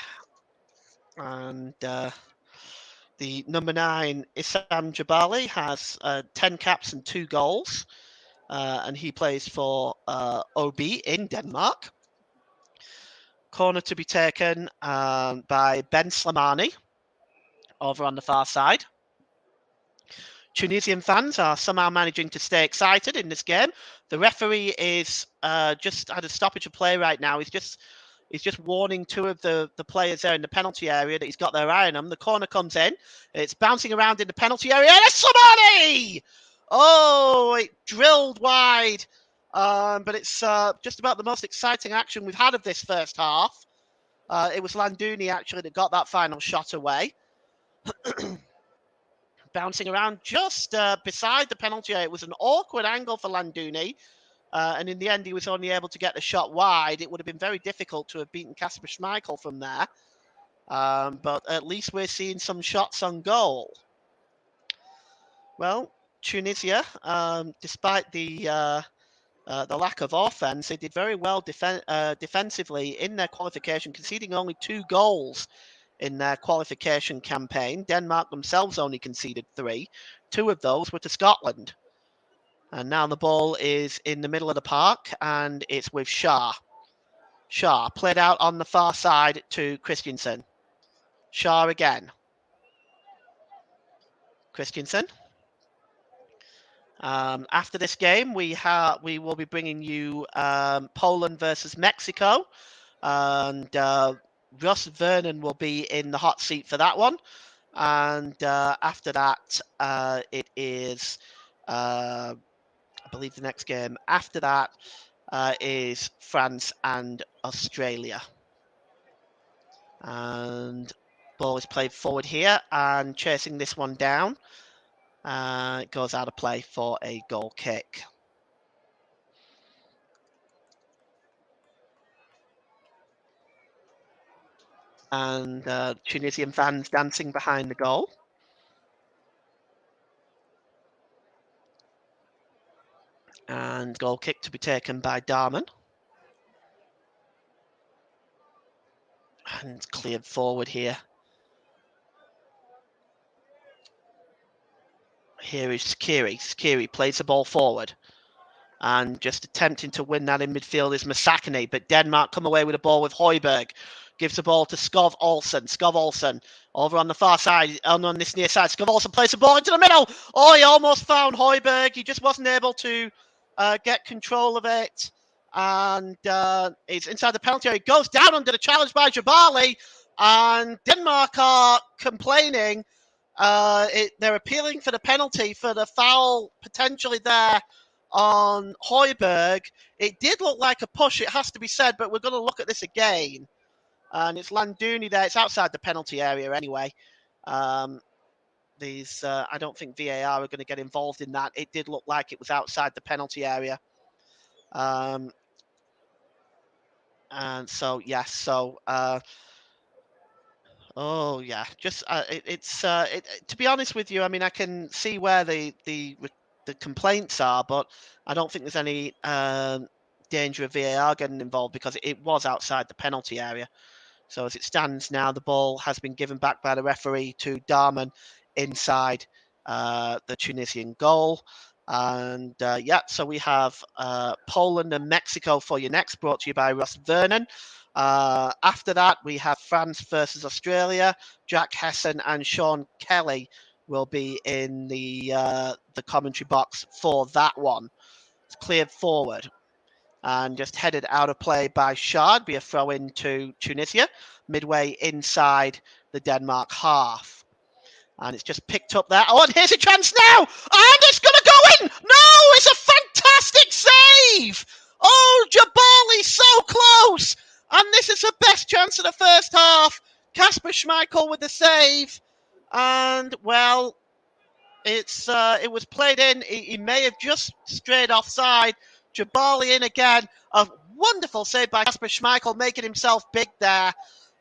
And the number 9, Issam Jabali, has 10 caps and 2 goals. And he plays for OB in Denmark. Corner to be taken by Ben Slimani over on the far side. Tunisian fans are somehow managing to stay excited in this game. The referee is just had a stoppage of play right now. He's just warning 2 of the players there in the penalty area that he's got their eye on them. The corner comes in. It's bouncing around in the penalty area. And it's Slimani! Oh, it drilled wide. But it's just about the most exciting action we've had of this first half. It was Landouni, actually, that got that final shot away. Bouncing around just beside the penalty area. It was an awkward angle for Landouni. And in the end, he was only able to get the shot wide. It would have been very difficult to have beaten Kasper Schmeichel from there. but at least we're seeing some shots on goal. Well, Tunisia, despite the lack of offense, they did very well defensively in their qualification, conceding only 2 goals in their qualification campaign. Denmark themselves only conceded 3. 2 of those were to Scotland. And now the ball is in the middle of the park, and it's with Shah. Shah played out on the far side to Christensen. Shah again. Christensen. After this game, we will be bringing you Poland versus Mexico, and Russ Vernon will be in the hot seat for that one. And after that, it is, I believe, the next game after that is France and Australia. And ball is played forward here, and chasing this one down. It goes out of play for a goal kick. And Tunisian fans dancing behind the goal. And goal kick to be taken by Darman. And cleared forward here. Here is Skiri. Skiri plays the ball forward. And just attempting to win that in midfield is Masakane. But Denmark come away with a ball with Højbjerg. Gives the ball to Skov Olsen. Skov Olsen over on the far side, on this near side. Skov Olsen plays the ball into the middle. Oh, he almost found Højbjerg. He just wasn't able to get control of it. And it's inside the penalty area. It goes down under the challenge by Jabali. And Denmark are complaining. They're appealing for the penalty for the foul potentially there on Højbjerg. It did look like a push, it has to be said, but we're going to look at this again. And it's Landuni there. It's outside the penalty area anyway. I don't think VAR are going to get involved in that. It did look like it was outside the penalty area. And so, yes. So, oh yeah. Just to be honest with you, I mean, I can see where the complaints are, but I don't think there's any danger of VAR getting involved because it was outside the penalty area. So as it stands now, the ball has been given back by the referee to Darman inside the Tunisian goal. And so we have Poland and Mexico for your next, brought to you by Russ Vernon. After that, we have France versus Australia. Jack Hesson and Sean Kelly will be in the commentary box for that one. It's cleared forward and just headed out of play by Shard. Be a throw in to Tunisia, midway inside the Denmark half. And it's just picked up there. Oh, and here's a chance now! And it's going to go in! No, it's a fantastic save! Oh, Jabali, so close! And this is the best chance of the first half. Kasper Schmeichel with the save. And, well, it was played in. He may have just strayed offside. Jabali in again. A wonderful save by Kasper Schmeichel, making himself big there.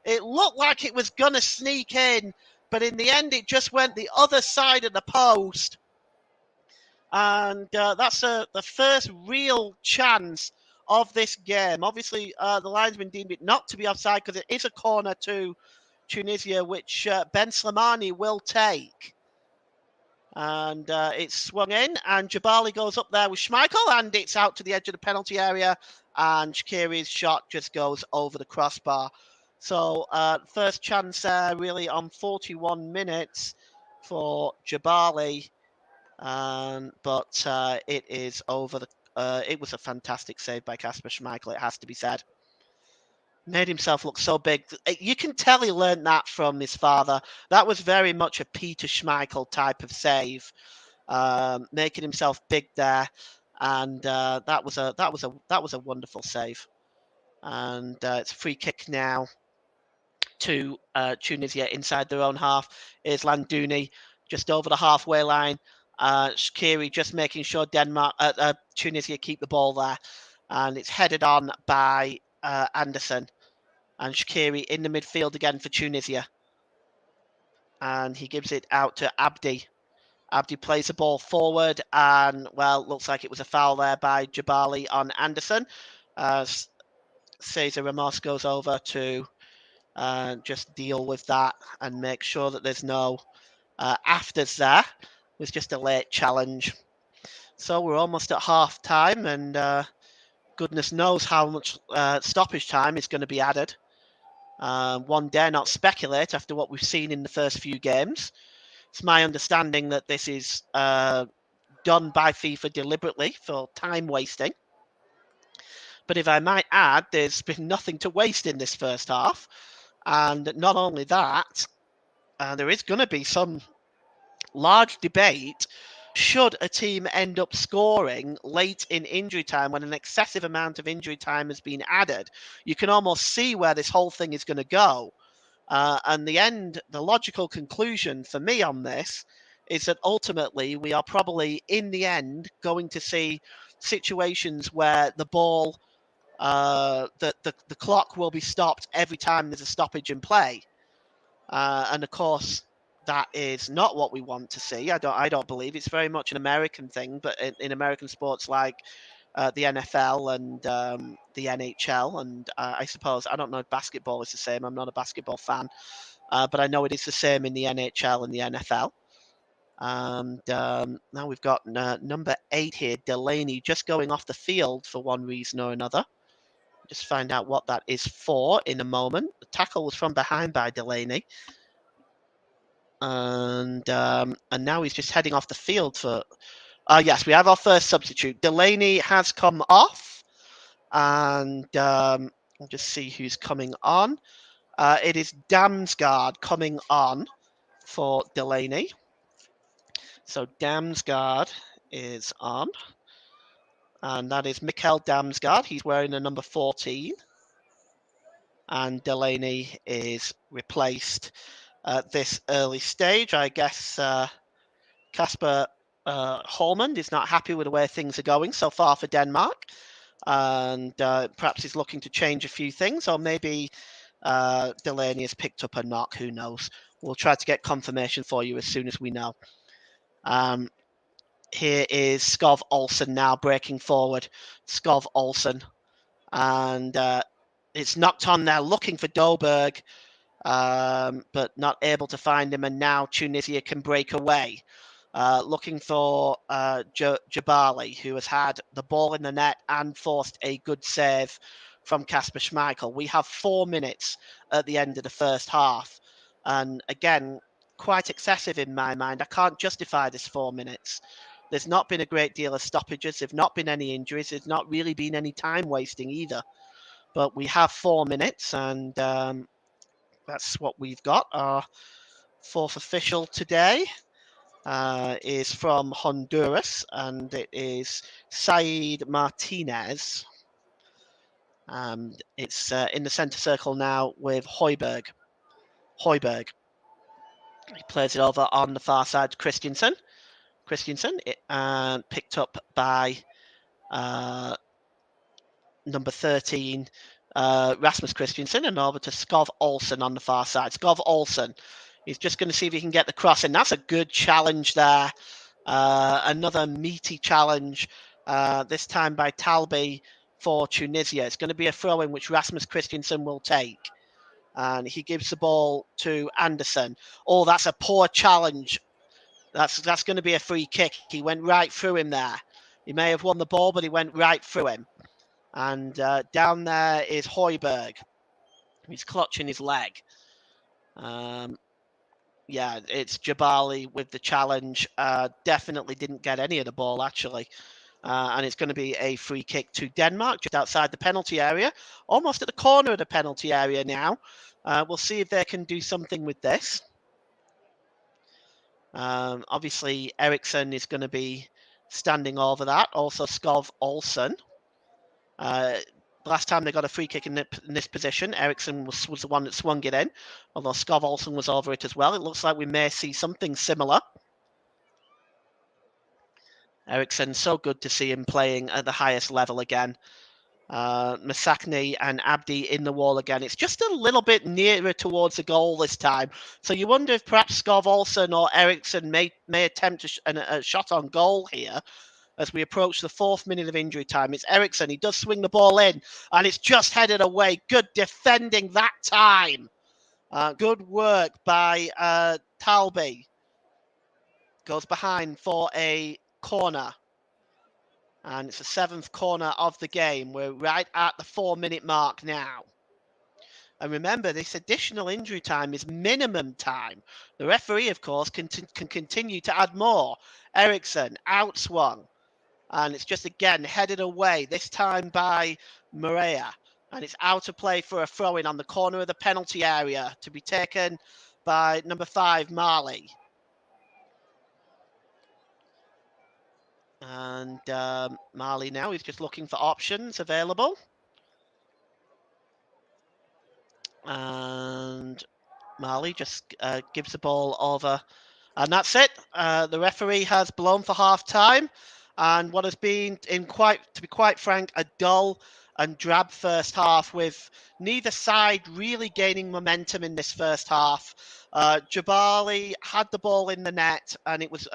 It looked like it was going to sneak in, but in the end, it just went the other side of the post. And that's the first real chance of this game. Obviously, the linesman deemed it not to be offside because it is a corner to Tunisia, which Ben Slimani will take. And it's swung in, and Jabali goes up there with Schmeichel, and it's out to the edge of the penalty area, and Shaqiri's shot just goes over the crossbar. So first chance really on 41 minutes for Jabali, but it is over. It was a fantastic save by Kasper Schmeichel, it has to be said. Made himself look so big. You can tell he learned that from his father. That was very much a Peter Schmeichel type of save, making himself big there, and that was a wonderful save. And it's a free kick now to Tunisia inside their own half. Is Landuni just over the halfway line. Shaqiri just making sure Tunisia keep the ball there, and it's headed on by Anderson. And Shaqiri in the midfield again for Tunisia. And he gives it out to Abdi. Abdi plays the ball forward, and, well, looks like it was a foul there by Jabali on Anderson. Cesar Ramos goes over to just deal with that and make sure that there's no afters there. It was just a late challenge. So we're almost at half time, and goodness knows how much stoppage time is going to be added. One dare not speculate after what we've seen in the first few games. It's my understanding that this is done by FIFA deliberately for time wasting. But if I might add, there's been nothing to waste in this first half. And not only that, there is going to be some large debate. Should a team end up scoring late in injury time when an excessive amount of injury time has been added? You can almost see where this whole thing is going to go. And the logical conclusion for me on this is that ultimately we are probably, in the end, going to see situations where the ball, the clock will be stopped every time there's a stoppage in play. And of course, that is not what we want to see. I don't believe it's very much an American thing, but in American sports like the NFL and the NHL, and I suppose, I don't know if basketball is the same. I'm not a basketball fan, but I know it is the same in the NHL and the NFL. And now we've got number 8 here, Delaney, just going off the field for one reason or another. Just find out what that is for in a moment. The tackle was from behind by Delaney. And now he's just heading off the field for... yes, we have our first substitute. Delaney has come off. And we'll just see who's coming on. It is Damsgaard coming on for Delaney. So Damsgaard is on. And that is Mikkel Damsgaard. He's wearing the number 14. And Delaney is replaced at this early stage. I guess Kasper Holmand is not happy with the way things are going so far for Denmark. And perhaps he's looking to change a few things, or maybe Delaney has picked up a knock. Who knows? We'll try to get confirmation for you as soon as we know. Here is Skov Olsen now breaking forward. Skov Olsen. And it's knocked on there, looking for Dolberg, but not able to find him. And now Tunisia can break away. Looking for Jabali, who has had the ball in the net and forced a good save from Kasper Schmeichel. We have 4 minutes at the end of the first half. And again, quite excessive in my mind. I can't justify this 4 minutes. There's not been a great deal of stoppages. There's not been any injuries. There's not really been any time wasting either. But we have 4 minutes, and that's what we've got. Our fourth official today is from Honduras, and it is Said Martinez. It's in the centre circle now with Højbjerg. He plays it over on the far side to Christensen, picked up by number 13, Rasmus Christensen, and over to Skov Olsen on the far side. Skov Olsen, he's just going to see if he can get the cross in. That's a good challenge there. Another meaty challenge, this time by Talbi for Tunisia. It's going to be a throw-in which Rasmus Christensen will take. And he gives the ball to Anderson. Oh, that's a poor challenge. That's going to be a free kick. He went right through him there. He may have won the ball, but he went right through him. And down there is Højbjerg. He's clutching his leg. Yeah, it's Jabali with the challenge. Definitely didn't get any of the ball, actually. And it's going to be a free kick to Denmark, just outside the penalty area. Almost at the corner of the penalty area now. We'll see if they can do something with this. Obviously, Eriksson is going to be standing over that. Also, Skov Olsen. Last time they got a free kick in this position, Eriksson was the one that swung it in, although Skov Olsen was over it as well. It looks like we may see something similar. Eriksson, so good to see him playing at the highest level again. Masakni and Abdi in the wall again. It's just a little bit nearer towards the goal this time. So you wonder if perhaps Skov Olsen or Eriksson may attempt a shot on goal here as we approach the 4th minute of injury time. It's Eriksson. He does swing the ball in, and it's just headed away. Good defending that time. Good work by Talby. Goes behind for a corner. And it's the 7th corner of the game. We're right at the 4-minute mark now. And remember, this additional injury time is minimum time. The referee, of course, can continue to add more. Eriksson outswung. And it's just again headed away, this time by Maria. And it's out of play for a throw-in on the corner of the penalty area to be taken by number 5, Marley. And Marley now is just looking for options available. And Marley just gives the ball over. And that's it. The referee has blown for half time. And what has been, to be quite frank, a dull and drab first half, with neither side really gaining momentum in this first half. Jabali had the ball in the net, and it was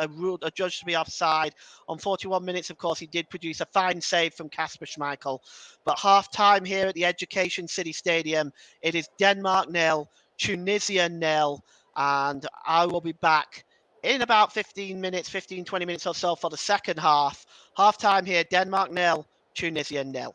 judged to be offside. On 41 minutes, of course, he did produce a fine save from Kasper Schmeichel. But half time here at the Education City Stadium, it is Denmark 0, Tunisia 0, and I will be back in about 20 minutes or so for the second half. Half time here, Denmark 0, Tunisia 0.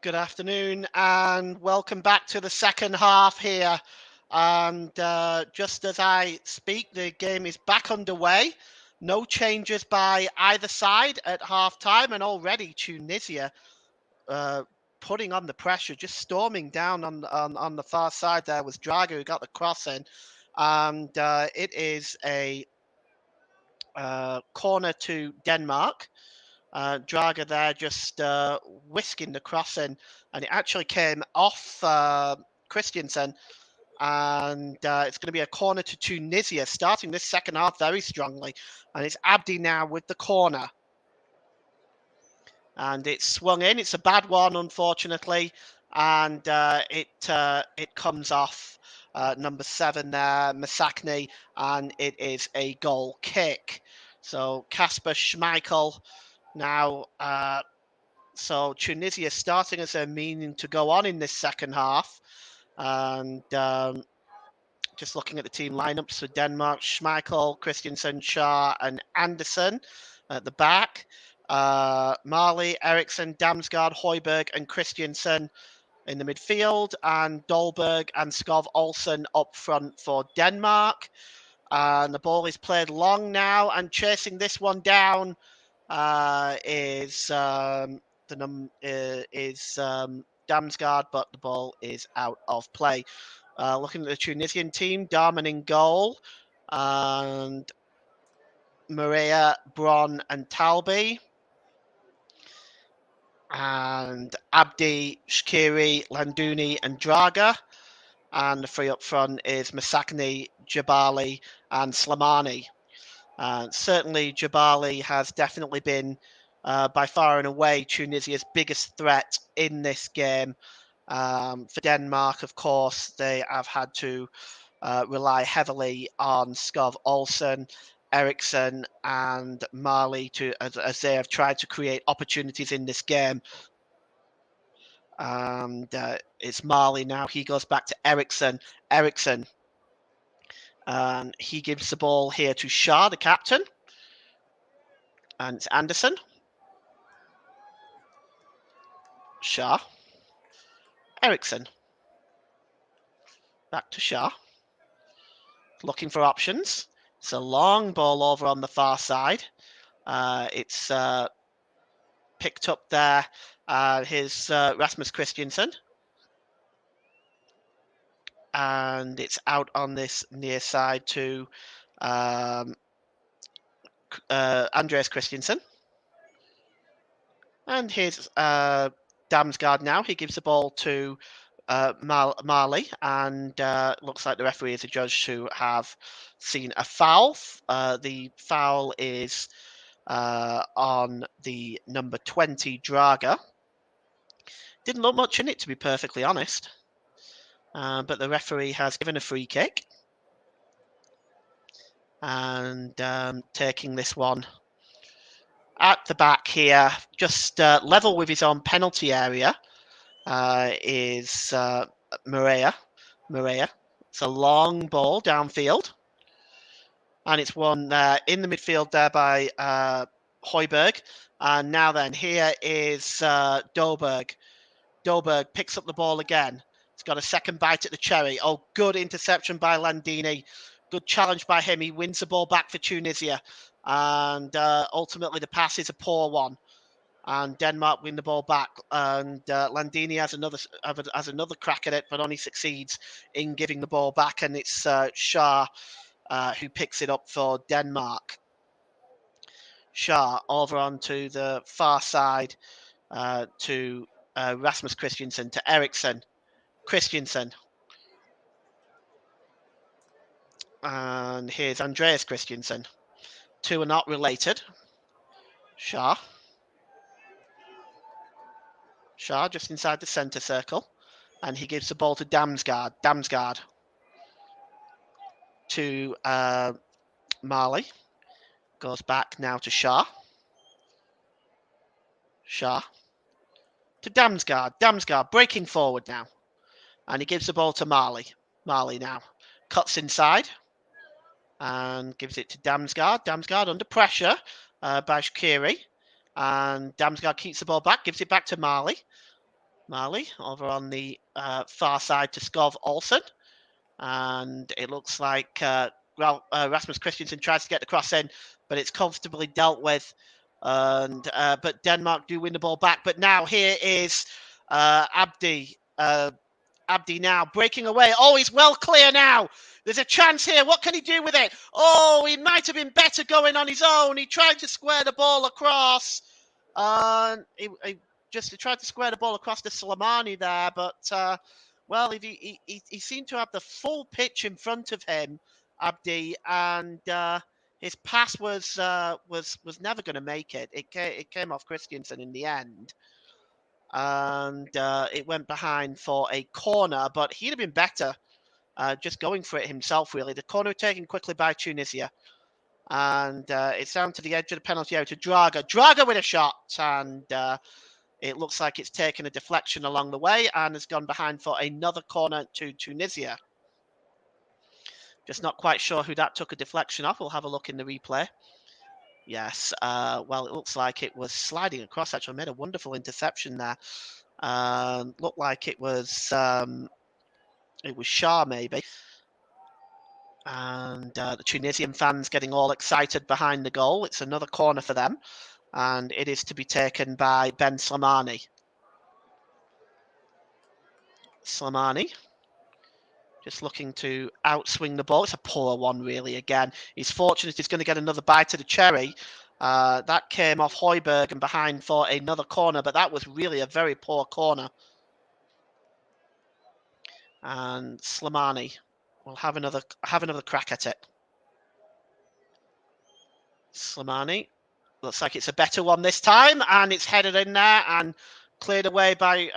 Good afternoon and welcome back to the second half here. And just as I speak, the game is back underway. No changes by either side at half time, and already Tunisia putting on the pressure, just storming down on the far side. There was Draga who got the cross in, and it is a corner to Denmark. Draga there just whisking the cross in, and it actually came off Christiansen. And it's going to be a corner to Tunisia, starting this second half very strongly. And it's Abdi now with the corner. And it's swung in. It's a bad one, unfortunately. And it comes off number 7 there, Masakni, and it is a goal kick. So Kasper Schmeichel now, so Tunisia starting as they're meaning to go on in this second half. And just looking at the team lineups for Denmark, Schmeichel, Christensen, Shah and Andersen at the back. Marley, Eriksson, Damsgaard, Højbjerg and Christensen in the midfield. And Dolberg and Skov Olsen up front for Denmark. And the ball is played long now, and chasing this one down is Damsgaard, but the ball is out of play. Looking at the Tunisian team, Darman in goal, and Maria, Bron, and Talbi, and Abdi, Shkiri, Landuni, and Draga. And the three up front is Masakni, Jabali, and Slimani. Certainly, Jabali has definitely been, by far and away, Tunisia's biggest threat in this game. For Denmark, of course, they have had to rely heavily on Skov Olsen, Eriksson, and Marley as they have tried to create opportunities in this game. And it's Marley now. He goes back to Eriksson. And he gives the ball here to Shah, the captain. And it's Andersen. Shah. Eriksson. Back to Shah. Looking for options. It's a long ball over on the far side. It's picked up there. Here's Rasmus Christiansen. And it's out on this near side to Andreas Christiansen. And here's Damsgaard now. He gives the ball to Marley, and looks like the referee is a judge to have seen a foul. The foul is on the number 20, Draga. Didn't look much in it, to be perfectly honest. But the referee has given a free kick. And taking this one at the back here, just level with his own penalty area, is Maria. It's a long ball downfield. And it's one in the midfield there by Højbjerg. And now then, here is Dolberg. Dolberg picks up the ball again. He's got a second bite at the cherry. Oh, good interception by Landini. Good challenge by him. He wins the ball back for Tunisia. And ultimately, the pass is a poor one. And Denmark win the ball back. And Landini has another crack at it, but only succeeds in giving the ball back. And it's Shah who picks it up for Denmark. Shah over onto the far side to Rasmus Christiansen, to Eriksson. Christiansen. And here's Andreas Christiansen. Two are not related. Shah just inside the centre circle. And he gives the ball to Damsgaard. To Marley. Goes back now to Shah. To Damsgaard breaking forward now. And he gives the ball to Marley. Marley now cuts inside. And gives it to Damsgaard. Damsgaard under pressure by Shkiri. And Damsgaard keeps the ball back, gives it back to Marley. Mali over on the far side to Skov Olsen. And it looks like Rasmus Christensen tries to get the cross in, but it's comfortably dealt with. And but Denmark do win the ball back. But now here is Abdi. Abdi now breaking away. Oh, he's well clear now. There's a chance here. What can he do with it? Oh, he might have been better going on his own. He tried to square the ball across. He tried to square the ball across to Slimani there, but well, he seemed to have the full pitch in front of him, Abdi, and his pass was never going to make it. It came off Christiansen in the end, and it went behind for a corner, but he'd have been better just going for it himself, really. The corner taken quickly by Tunisia, and it's down to the edge of the penalty area to Draga. Draga with a shot, and it looks like it's taken a deflection along the way and has gone behind for another corner to Tunisia. Just not quite sure who that took a deflection off. We'll have a look in the replay. Yes, well, it looks like it was sliding across, actually. Made a wonderful interception there. Looked like it was Shah, maybe. And the Tunisian fans getting all excited behind the goal. It's another corner for them. And it is to be taken by Ben Slimani. Slimani just looking to outswing the ball. It's a poor one, really, again. He's fortunate he's going to get another bite of the cherry. That came off Højbjerg and behind for another corner, but that was really a very poor corner. And Slimani will have another crack at it. Slimani looks like it's a better one this time, and it's headed in there and cleared away by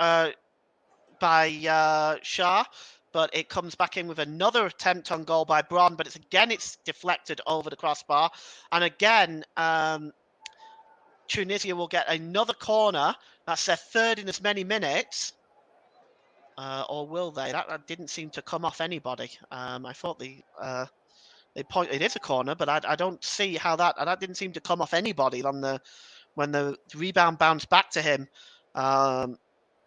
Shah. But it comes back in with another attempt on goal by Bron, but it's deflected over the crossbar. And again, Tunisia will get another corner. That's their third in as many minutes. Or will they? That didn't seem to come off anybody. I thought they point it is a corner, but I don't see how that didn't seem to come off anybody when the rebound bounced back to him.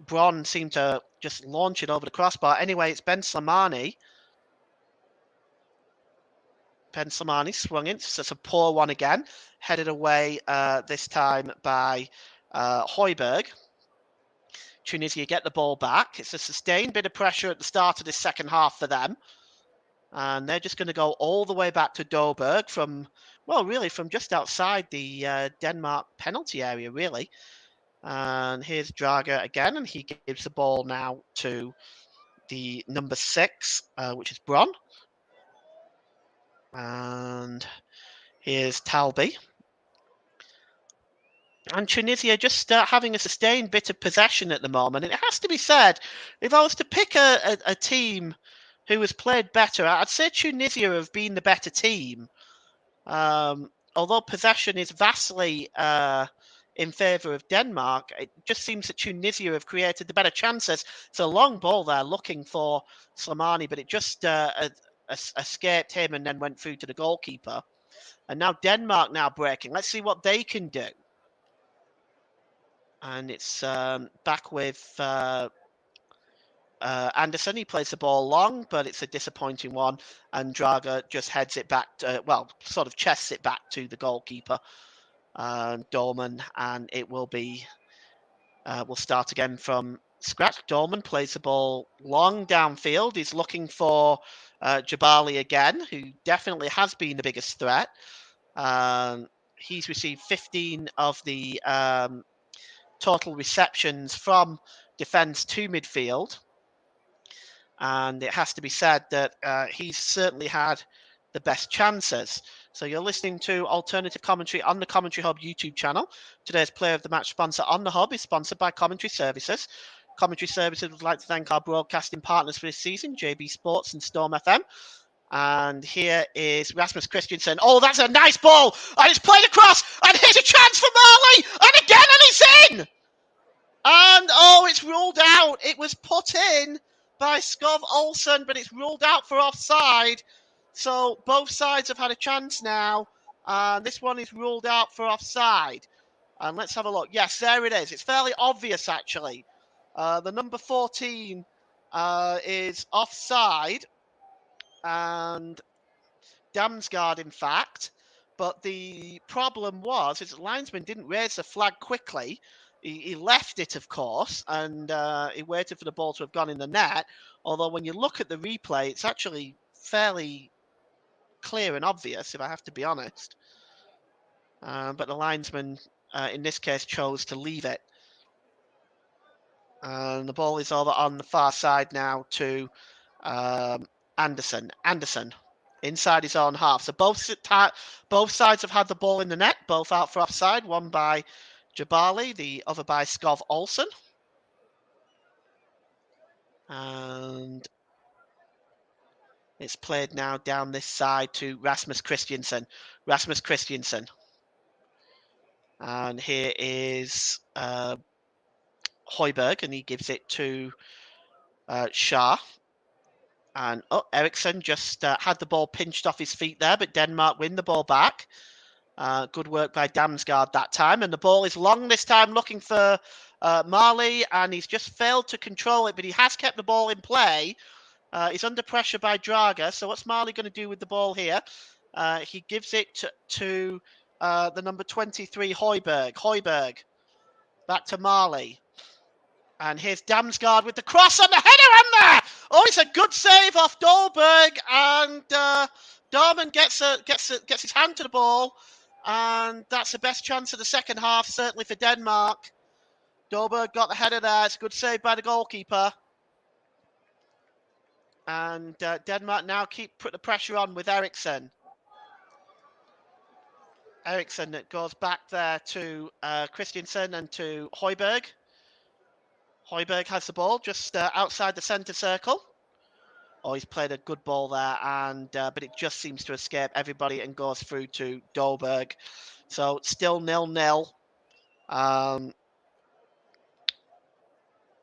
Bron seemed to just launch it over the crossbar. Anyway, it's Ben Slimani. Ben Slimani swung it. So it's a poor one again. Headed away this time by Højbjerg. Tunisia get the ball back. It's a sustained bit of pressure at the start of this second half for them. And they're just going to go all the way back to Doberg from just outside the Denmark penalty area, really. And here's Draga again, and he gives the ball now to the number 6, which is Bron. And here's Talbi. And Tunisia just having a sustained bit of possession at the moment. And it has to be said, if I was to pick a team who has played better, I'd say Tunisia have been the better team. Although possession is vastly in favour of Denmark, it just seems that Tunisia have created the better chances. It's a long ball there looking for Slimani, but it just escaped him and then went through to the goalkeeper. And now Denmark now breaking. Let's see what they can do. And it's back with Anderson. He plays the ball long, but it's a disappointing one. And Draga just heads it back, sort of chests it back to the goalkeeper, Dolman, and it will be, we'll start again from scratch. Dolman plays the ball long downfield. He's looking for Jabali again, who definitely has been the biggest threat. He's received 15 of the total receptions from defence to midfield. And it has to be said that he's certainly had the best chances. So you're listening to alternative commentary on the Commentary Hub YouTube channel. Today's Player of the Match sponsor on the Hub is sponsored by Commentary Services. Commentary Services would like to thank our broadcasting partners for this season, JB Sports and Storm FM. And here is Rasmus Christensen. Oh, that's a nice ball. And it's played across. And here's a chance for Marley. And again, and it's in. And, oh, it's ruled out. It was put in by Skov Olsen, but it's ruled out for offside. So both sides have had a chance now. This one is ruled out for offside. And let's have a look. Yes, there it is. It's fairly obvious, actually. The number 14 is offside, and Damsgaard, in fact. But the problem was his linesman didn't raise the flag quickly. He left it, of course, and he waited for the ball to have gone in the net. Although when you look at the replay, it's actually fairly clear and obvious, if I have to be honest. But the linesman, in this case, chose to leave it. And the ball is over on the far side now to Anderson. Anderson inside his own half. So both sides have had the ball in the net, both out for offside. One by Jabali, the other by Skov Olsen. And it's played now down this side to Rasmus Christiansen. Rasmus Christiansen. And here is Højbjerg, and he gives it to Shah. And Eriksson just had the ball pinched off his feet there, but Denmark win the ball back. Good work by Damsgaard that time. And the ball is long this time, looking for Marley, and he's just failed to control it, but he has kept the ball in play. He's under pressure by Draga, so what's Marley going to do with the ball here? He gives it to the number 23, Højbjerg. Højbjerg, back to Marley. And here's Damsgaard with the cross and the header in there! Oh, it's a good save off Dolberg, and Dorman gets his hand to the ball, and that's the best chance of the second half, certainly for Denmark. Dolberg got the header there. It's a good save by the goalkeeper. And Denmark now put the pressure on with Eriksson. Eriksson that goes back there to Christiansen and to Højbjerg. Højbjerg has the ball just outside the centre circle. Oh, he's played a good ball there, and but it just seems to escape everybody and goes through to Dolberg. So still 0-0.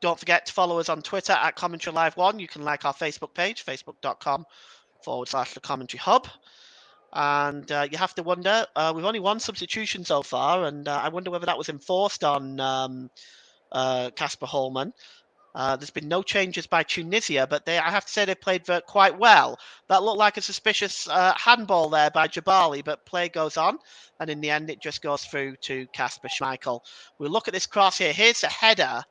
Don't forget to follow us on Twitter at Commentary Live 1. You can like our Facebook page, facebook.com/The Commentary Hub. And you have to wonder, we've only one substitution so far, and I wonder whether that was enforced on Kasper Holman. There's been no changes by Tunisia, but I have to say they played quite well. That looked like a suspicious handball there by Jabali, but play goes on, and in the end it just goes through to Kasper Schmeichel. We'll look at this cross here. Here's a header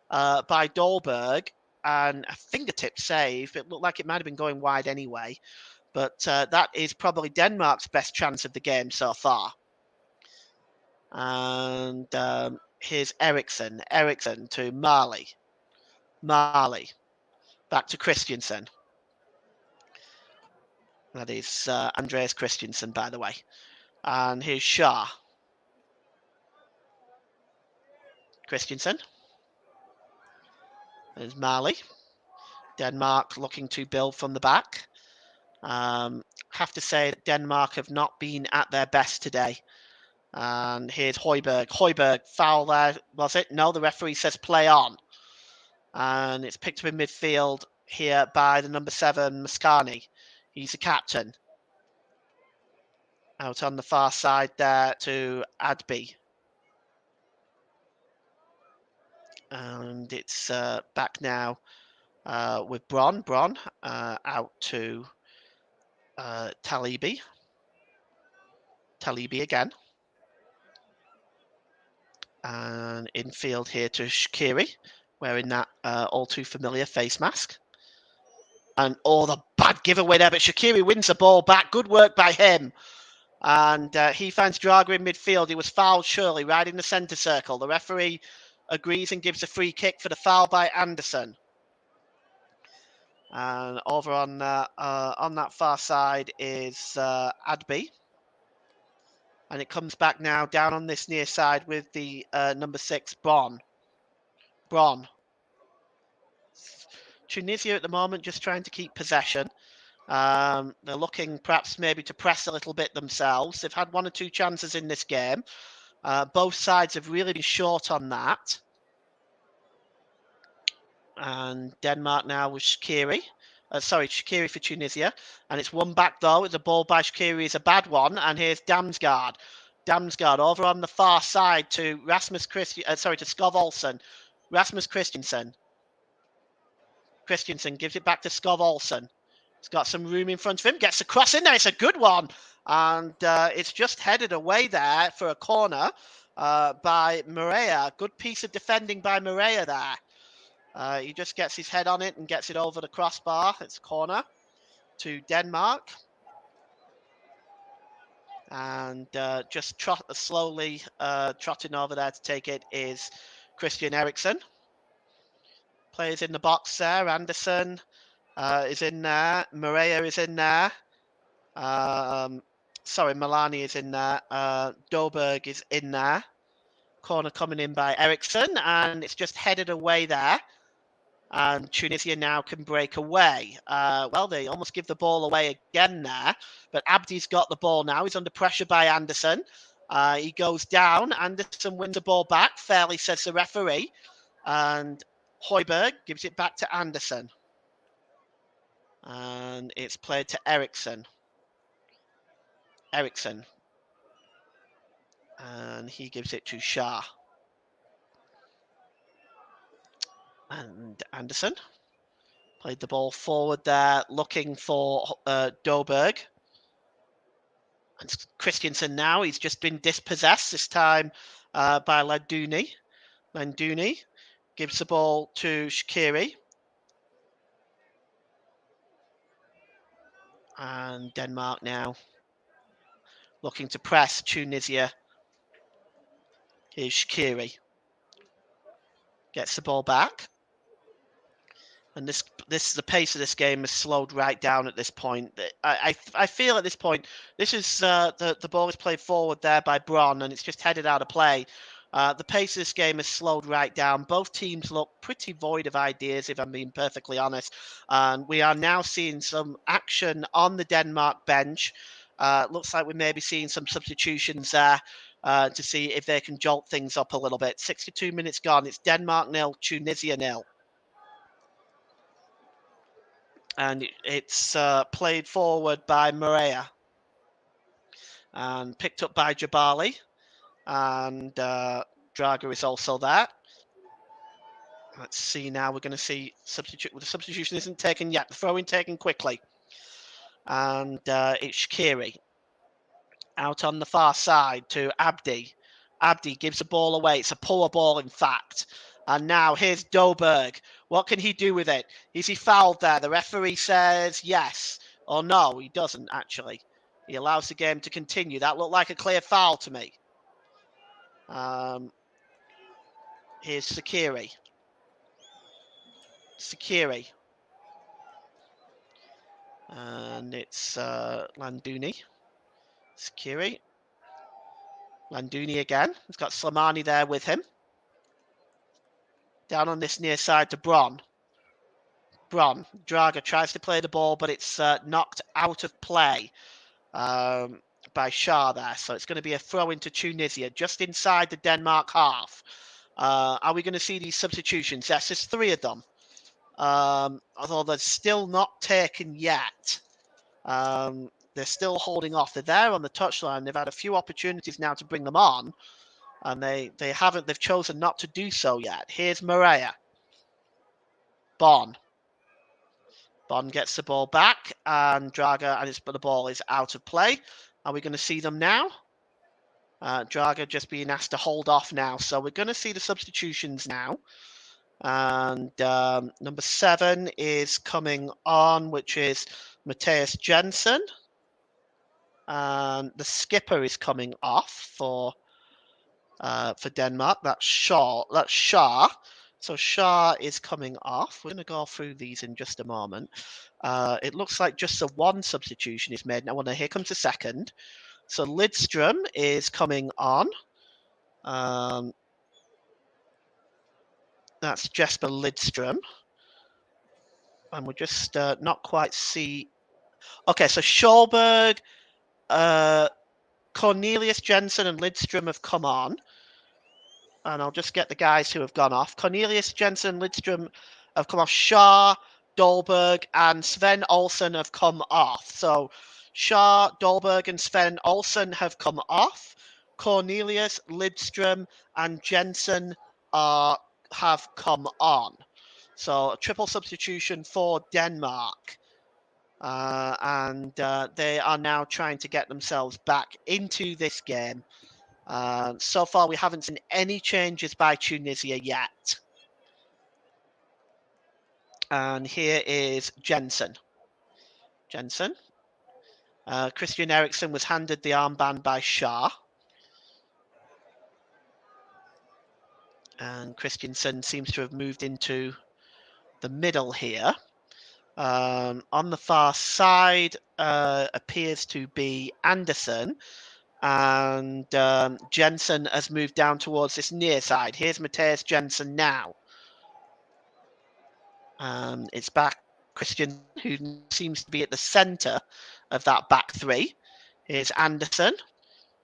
by Dolberg, and a fingertip save. It looked like it might have been going wide anyway, but that is probably Denmark's best chance of the game so far. And here's Eriksson. Eriksson to Marley. Marley. Back to Christiansen. That is Andreas Christiansen, by the way. And here's Shah. Christiansen. There's Marley. Denmark looking to build from the back. Have to say that Denmark have not been at their best today. And here's Højbjerg. Højbjerg, foul there, was it? No, the referee says play on. And it's picked up in midfield here by the number 7, Mascani. He's the captain. Out on the far side there to Adby. And it's back now with Bron. Bron out to Talibi. Talibi again. And infield here to Shaqiri, wearing that all too familiar face mask. And the bad giveaway there, but Shaqiri wins the ball back. Good work by him. And he finds Draga in midfield. He was fouled, surely, right in the centre circle. The referee agrees and gives a free kick for the foul by Anderson. And over on that far side is Adby. And it comes back now down on this near side with the number 6, Bron. Bron. Tunisia at the moment just trying to keep possession. They're looking perhaps maybe to press a little bit themselves. They've had 1 or 2 chances in this game. Both sides have really been short on that. And Denmark now with Shaqiri. Shaqiri for Tunisia. And it's one back though. The ball by Shaqiri is a bad one. And here's Damsgaard. Damsgaard over on the far side to to Skov Olsen. Rasmus Christensen. Christensen gives it back to Skov Olsen. He's got some room in front of him. Gets a cross in there. It's a good one. And it's just headed away there for a corner by Maria. Good piece of defending by Maria there. He just gets his head on it and gets it over the crossbar. It's a corner to Denmark. And just slowly trotting over there to take it is Christian Eriksen. Players in the box there. Anderson is in there. Maria is in there. Milani is in there. Dolberg is in there. Corner coming in by Eriksen, and it's just headed away there. And Tunisia now can break away. Well, they almost give the ball away again there, but Abdi's got the ball now. He's under pressure by Anderson. He goes down. Anderson wins the ball back, fairly, says the referee. And Højbjerg gives it back to Anderson. And it's played to Eriksen. And he gives it to Shah. And Anderson played the ball forward there, looking for Dolberg. And Christensen now, he's just been dispossessed this time by Landuni. Landuni gives the ball to Shaqiri. And Denmark now looking to press Tunisia. Here's Shaqiri. Gets the ball back. And the pace of this game has slowed right down at this point. I feel at this point, this is the ball is played forward there by Bron, and it's just headed out of play. The pace of this game has slowed right down. Both teams look pretty void of ideas, if I'm being perfectly honest. And we are now seeing some action on the Denmark bench. Looks like we may be seeing some substitutions there to see if they can jolt things up a little bit. 62 minutes gone. It's Denmark 0, Tunisia 0. And it's played forward by Maria and picked up by Jabali. And Draga is also there. Let's see now. We're going to see the substitution isn't taken yet. The throw-in taken quickly. And it's Shaqiri out on the far side to Abdi. Abdi gives the ball away. It's a poor ball, in fact. And now here's Dolberg. What can he do with it? Is he fouled there? The referee says yes. Or no, he doesn't, actually. He allows the game to continue. That looked like a clear foul to me. Here's Shaqiri. And it's Landuni. Shaqiri. Landuni again. He's got Slimani there with him. Down on this near side to Bron. Draga tries to play the ball, but it's knocked out of play by Shah there. So it's going to be a throw into Tunisia, just inside the Denmark half. Are we going to see these substitutions? Yes, there's 3 of them. Although they're still not taken yet. They're still holding off. They're there on the touchline. They've had a few opportunities now to bring them on. And they've chosen not to do so yet. Here's Maria. Bon gets the ball back, and Draga, but the ball is out of play. Are we going to see them now? Draga just being asked to hold off now. So we're going to see the substitutions now. And number 7 is coming on, which is Matthias Jensen. And the skipper is coming off for Denmark. That's Shah. So Shah is coming off. We're going to go through these in just a moment. It looks like just the 1 substitution is made. Now, here comes the second. So Lidström is coming on. That's Jesper Lidström. And we'll just not quite see. Okay, so Schulberg, Cornelius Jensen and Lidström have come on. And I'll just get the guys who have gone off. Cornelius Jensen and Lidström have come off. Shah, Dolberg, and Sven Olsen have come off. So Shah, Dolberg, and Sven Olsen have come off. Cornelius, Lidström, and Jensen are have come on. So a triple substitution for Denmark. And they are now trying to get themselves back into this game. So far, we haven't seen any changes by Tunisia yet. And here is Jensen. Christian Eriksen was handed the armband by Shah. And Christensen seems to have moved into the middle here. On the far side appears to be Anderson. And Jensen has moved down towards this near side. Here's Matthias Jensen now. It's back Christian, who seems to be at the centre of that back three. Here's Anderson.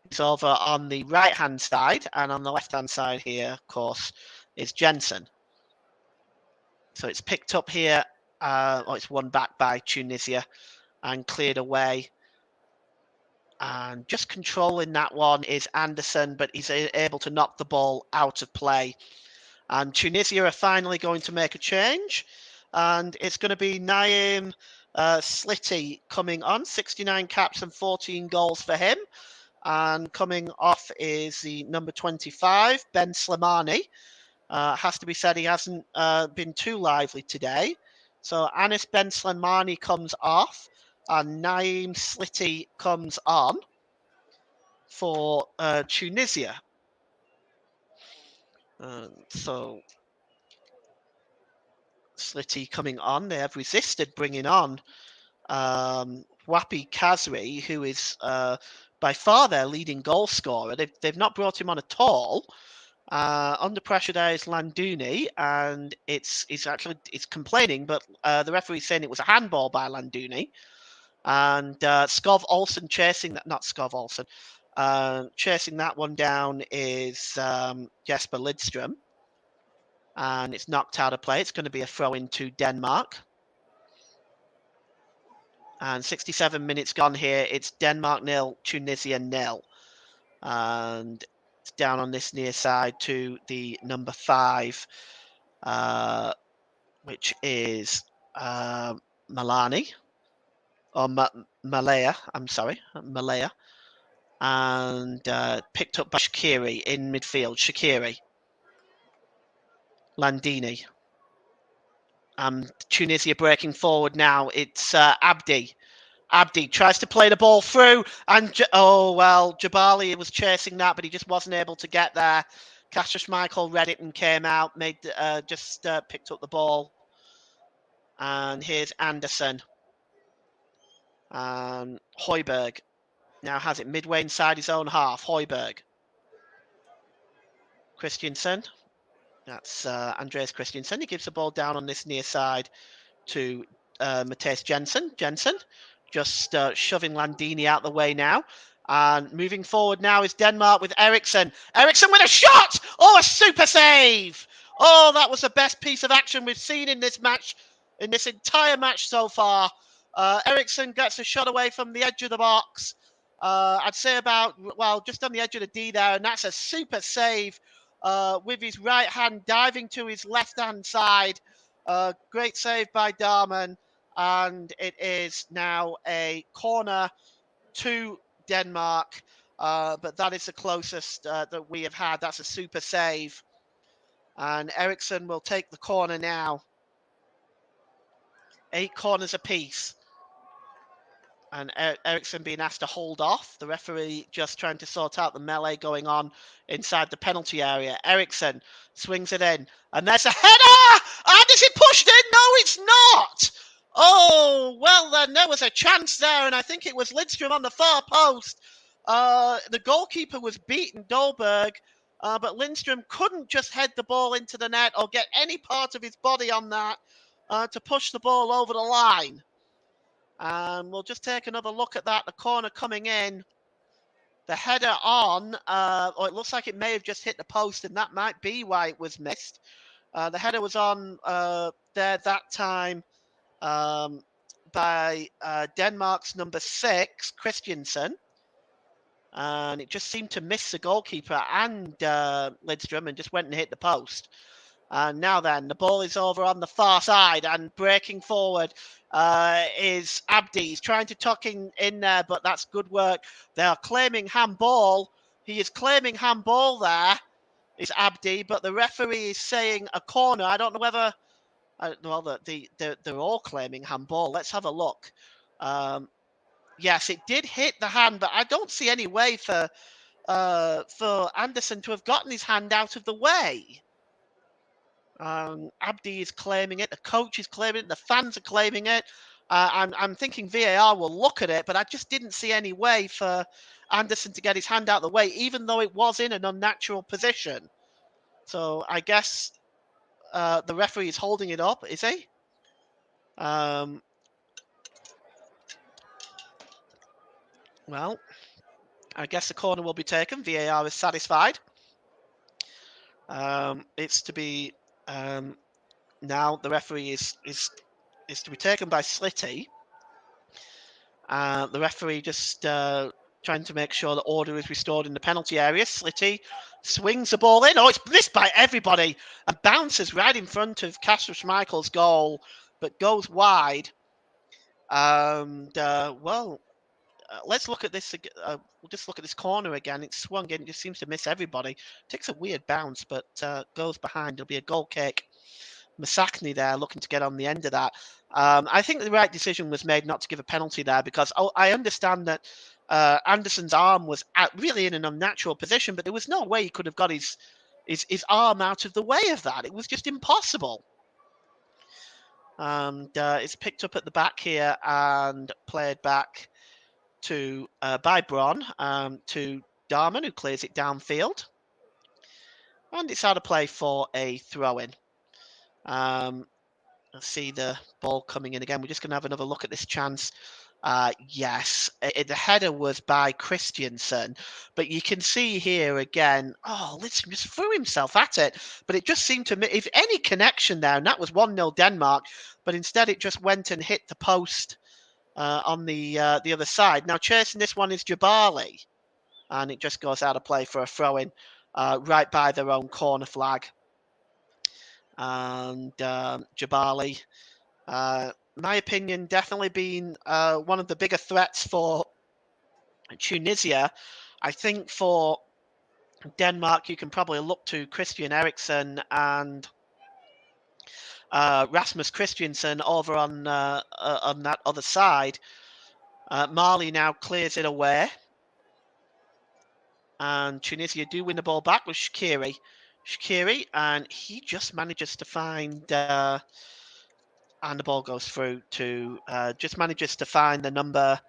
He's over on the right-hand side. And on the left-hand side here, of course, is Jensen. So it's picked up here. It's won back by Tunisia and cleared away. And just controlling that one is Anderson, but he's able to knock the ball out of play. And Tunisia are finally going to make a change. And it's going to be Naeem Slitty coming on. 69 caps and 14 goals for him. And coming off is the number 25, Ben Slimani. Has to be said he hasn't been too lively today. So Anis Ben Slimani comes off. And Naeem Slitty comes on for Tunisia. So Slitty coming on. They have resisted bringing on Wapi Kazri, who is by far their leading goal scorer. They've not brought him on at all. Under pressure there is Landuni, and it's complaining, but the referee's saying it was a handball by Landuni. And Skov Olsen chasing that, not Skov Olsen, chasing that one down is Jesper Lidström. And it's knocked out of play. It's going to be a throw into Denmark. And 67 minutes gone here. It's Denmark 0, Tunisia 0. And it's down on this near side to the number 5, which is Malani. Or Malaya, I'm sorry, Malaya. And picked up by Shaqiri in midfield. Shaqiri. Landini. Tunisia breaking forward now. It's Abdi. Abdi tries to play the ball through. And, Jabali was chasing that, but he just wasn't able to get there. Cassius Michael read it and came out, picked up the ball. And here's Anderson. Højbjerg now has it midway inside his own half. Højbjerg. Christensen. That's Andreas Christensen. He gives the ball down on this near side to Matthias Jensen. Jensen just shoving Landini out the way now. And moving forward now is Denmark with Eriksen. Eriksen with a shot! Oh, a super save! Oh, that was the best piece of action we've seen in this match, in this entire match so far. Eriksen gets a shot away from the edge of the box. I'd say just on the edge of the D there, and that's a super save with his right hand diving to his left hand side. Great save by Darman, and it is now a corner to Denmark, but that is the closest that we have had. That's a super save, and Eriksen will take the corner now. 8 corners apiece. And Eriksen being asked to hold off. The referee just trying to sort out the melee going on inside the penalty area. Eriksen swings it in. And there's a header! And is it pushed in? No, it's not! Oh, well then, there was a chance there. And I think it was Lidström on the far post. The goalkeeper was beaten, Dolberg. But Lindström couldn't just head the ball into the net or get any part of his body on that to push the ball over the line. And we'll just take another look at that. The corner coming in. The header on, it looks like it may have just hit the post, and that might be why it was missed. The header was on there that time by Denmark's number 6, Christensen. And it just seemed to miss the goalkeeper and Lidström and just went and hit the post. And now then, the ball is over on the far side, and breaking forward is Abdi. He's trying to tuck in there, but that's good work. They are claiming handball. He is claiming handball there, is Abdi, but the referee is saying a corner. I don't know whether... well, they're all claiming handball. Let's have a look. Yes, it did hit the hand, but I don't see any way for Anderson to have gotten his hand out of the way. Abdi is claiming it. The coach is claiming it. The fans are claiming it. I'm thinking VAR will look at it, but I just didn't see any way for Anderson to get his hand out of the way, even though it was in an unnatural position. So I guess the referee is holding it up, is he? Well, I guess the corner will be taken. VAR is satisfied. It's to be now the referee is to be taken by Slitty. The referee just trying to make sure that order is restored in the penalty area. Slitty swings the ball in. Oh, it's missed by everybody and bounces right in front of Kasper Schmeichel's goal, but goes wide. And let's look at this. We'll just look at this corner again. It's swung in. It just seems to miss everybody. Takes a weird bounce, but goes behind. It'll be a goal kick. Masakny there looking to get on the end of that. I think the right decision was made not to give a penalty there, because I understand that Anderson's arm was really in an unnatural position, but there was no way he could have got his arm out of the way of that. It was just impossible. And it's picked up at the back here and played back to by Bron to Darman, who clears it downfield. And it's out of play for a throw-in. Let's see the ball coming in again. We're just going to have another look at this chance. Yes, the header was by Christiansen, but you can see here again, Lidstrom just threw himself at it, but it just seemed to, if any connection there, and that was 1-0 Denmark, but instead it just went and hit the post on the other side. Now chasing this one is Jabali, and it just goes out of play for a throw-in right by their own corner flag. And Jabali, my opinion, definitely been one of the bigger threats for Tunisia. I think for Denmark, you can probably look to Christian Eriksen and Rasmus Christiansen over on that other side. Mali now clears it away, and Tunisia do win the ball back with Shaqiri. And he just manages to find, and the ball goes through to, just manages to find the number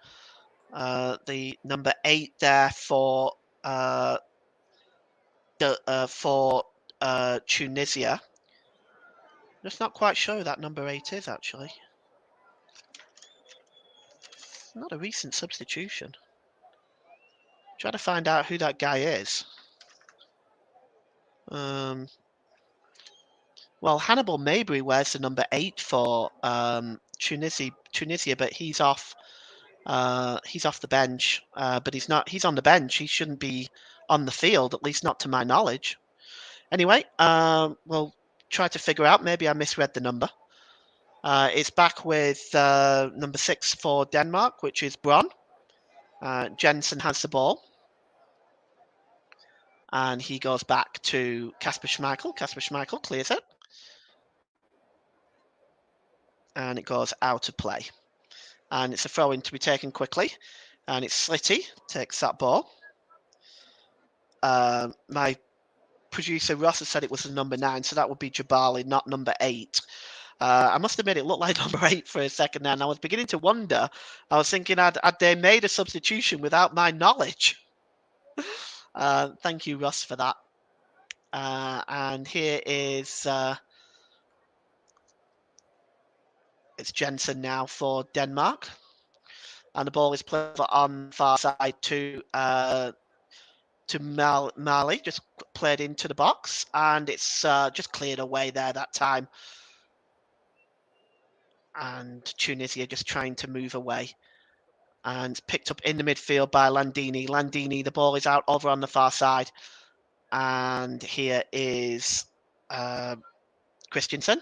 8 there for Tunisia. Just not quite sure who that number 8 is, actually. Not a recent substitution. Try to find out who that guy is. Well, Hannibal Mabry wears the number 8 for Tunisia, but he's off. He's off the bench, but he's not. He's on the bench. He shouldn't be on the field, at least not to my knowledge. Anyway, we'll try to figure out. Maybe I misread the number. It's back with number 6 for Denmark, which is Bron. Jensen has the ball. And he goes back to Kasper Schmeichel. Kasper Schmeichel clears it. And it goes out of play. And it's a throw-in to be taken quickly. And it's Slitty takes that ball. My producer Ross has said it was the number 9, so that would be Jabali, not number 8. I must have made it look like number 8 for a second there, and I was beginning to wonder. I was thinking, had they made a substitution without my knowledge? Thank you, Ross, for that. And here is it's Jensen now for Denmark, and the ball is played on the far side to Mali, just played into the box, and it's just cleared away there that time. And Tunisia just trying to move away, and picked up in the midfield by Landini. Landini, the ball is out over on the far side, and here is Christensen.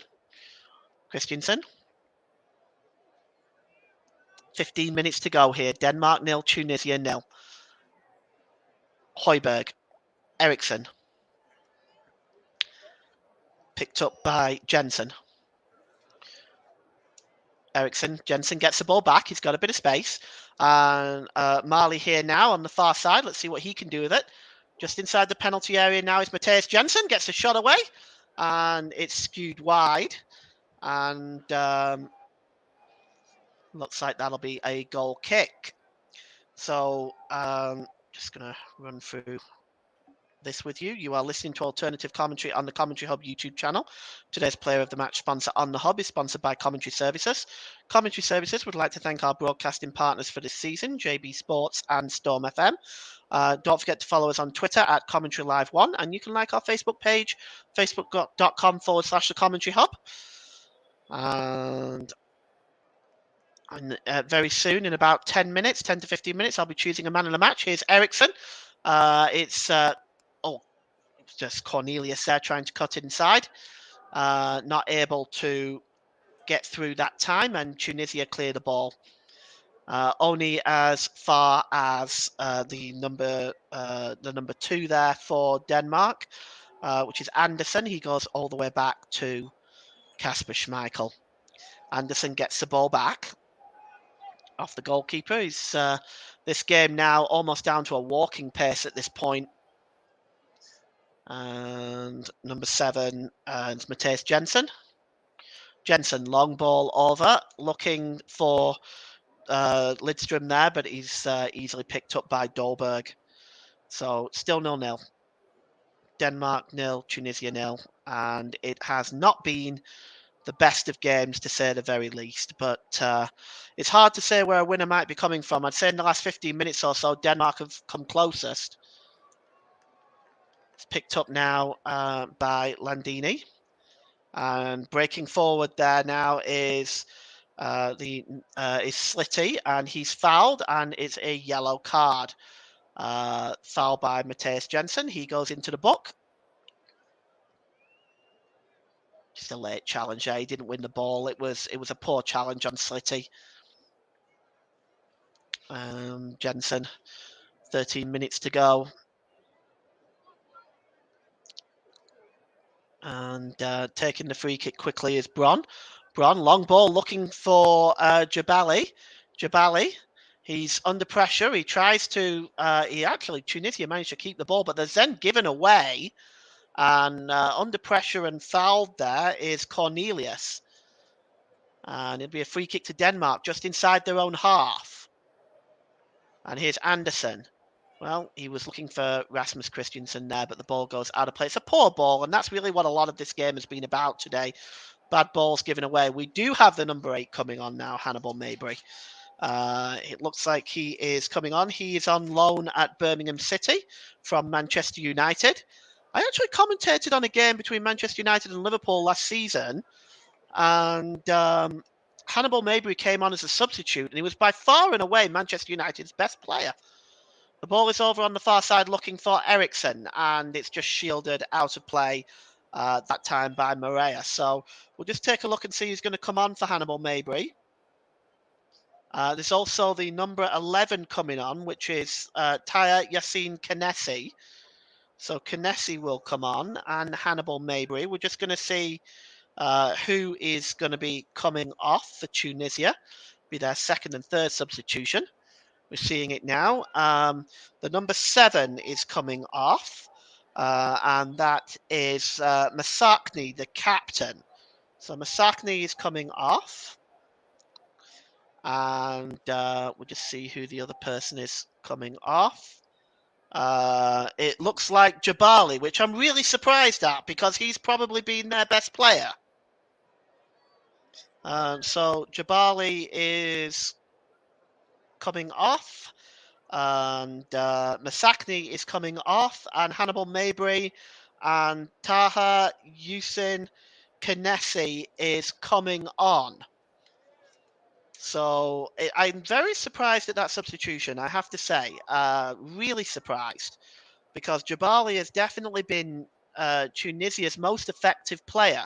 15 minutes to go here. Denmark 0, Tunisia 0. Højbjerg. Eriksen. Picked up by Jensen. Jensen gets the ball back. He's got a bit of space. And Marley here now on the far side. Let's see what he can do with it. Just inside the penalty area now is Matthijs Jensen. Gets the shot away. And it's skewed wide. And looks like that'll be a goal kick. So just going to run through this with you. You are listening to Alternative Commentary on the Commentary Hub YouTube channel. Today's Player of the Match sponsor on the Hub is sponsored by Commentary Services. Commentary Services would like to thank our broadcasting partners for this season, JB Sports and Storm FM. Don't forget to follow us on Twitter at Commentary Live 1, and you can like our Facebook page, facebook.com/the Commentary Hub. And very soon, in about 10 to 15 minutes, I'll be choosing a man of the match. Here's Eriksen. It's just Cornelius there trying to cut inside. Not able to get through that time, and Tunisia clear the ball. Only as far as the number 2 there for Denmark, which is Andersen. He goes all the way back to Kasper Schmeichel. Andersen gets the ball back off the goalkeeper. He's this game now almost down to a walking pace at this point. And number 7 is Matthijs Jensen. Jensen, long ball over, looking for Lidström there, but he's easily picked up by Dolberg. So still 0-0. Denmark 0, Tunisia 0. And it has not been the best of games, to say the very least. But it's hard to say where a winner might be coming from. I'd say in the last 15 minutes or so, Denmark have come closest. It's picked up now by Landini. And breaking forward there now is Slitty, and he's fouled, and it's a yellow card. Foul by Matthijs Jensen. He goes into the book. Just a late challenge there. He didn't win the ball. It was a poor challenge on Slitty. Jensen, 13 minutes to go. And taking the free kick quickly is Bron. Long ball looking for Jabali. He's under pressure. He tries to... Tunisia managed to keep the ball, but there's then given away. And under pressure and fouled there is Cornelius. And it'll be a free kick to Denmark just inside their own half. And here's Andersen. Well, he was looking for Rasmus Christensen there, but the ball goes out of play. It's a poor ball, and that's really what a lot of this game has been about today. Bad balls given away. We do have the number 8 coming on now, Hannibal Mabry. It looks like he is coming on. He is on loan at Birmingham City from Manchester United. I actually commentated on a game between Manchester United and Liverpool last season, and Hannibal Mabry came on as a substitute, and he was by far and away Manchester United's best player. The ball is over on the far side looking for Eriksen, and it's just shielded out of play that time by Maria. So we'll just take a look and see who's going to come on for Hannibal Mabry. There's also the number 11 coming on, which is Taya Yassine Knessi. So Knessi will come on, and Hannibal Mabry. We're just going to see who is going to be coming off for Tunisia, be their second and third substitution. We're seeing it now. The number 7 is coming off, and that is Masakni, the captain. So Masakni is coming off, and we'll just see who the other person is coming off. It looks like Jabali, which I'm really surprised at because he's probably been their best player. So Jabali is coming off, and Masakni is coming off, and Hannibal Mabry and Taha Yassine Knessi is coming on. So I'm very surprised at that substitution, I have to say. Really surprised, because Jabali has definitely been Tunisia's most effective player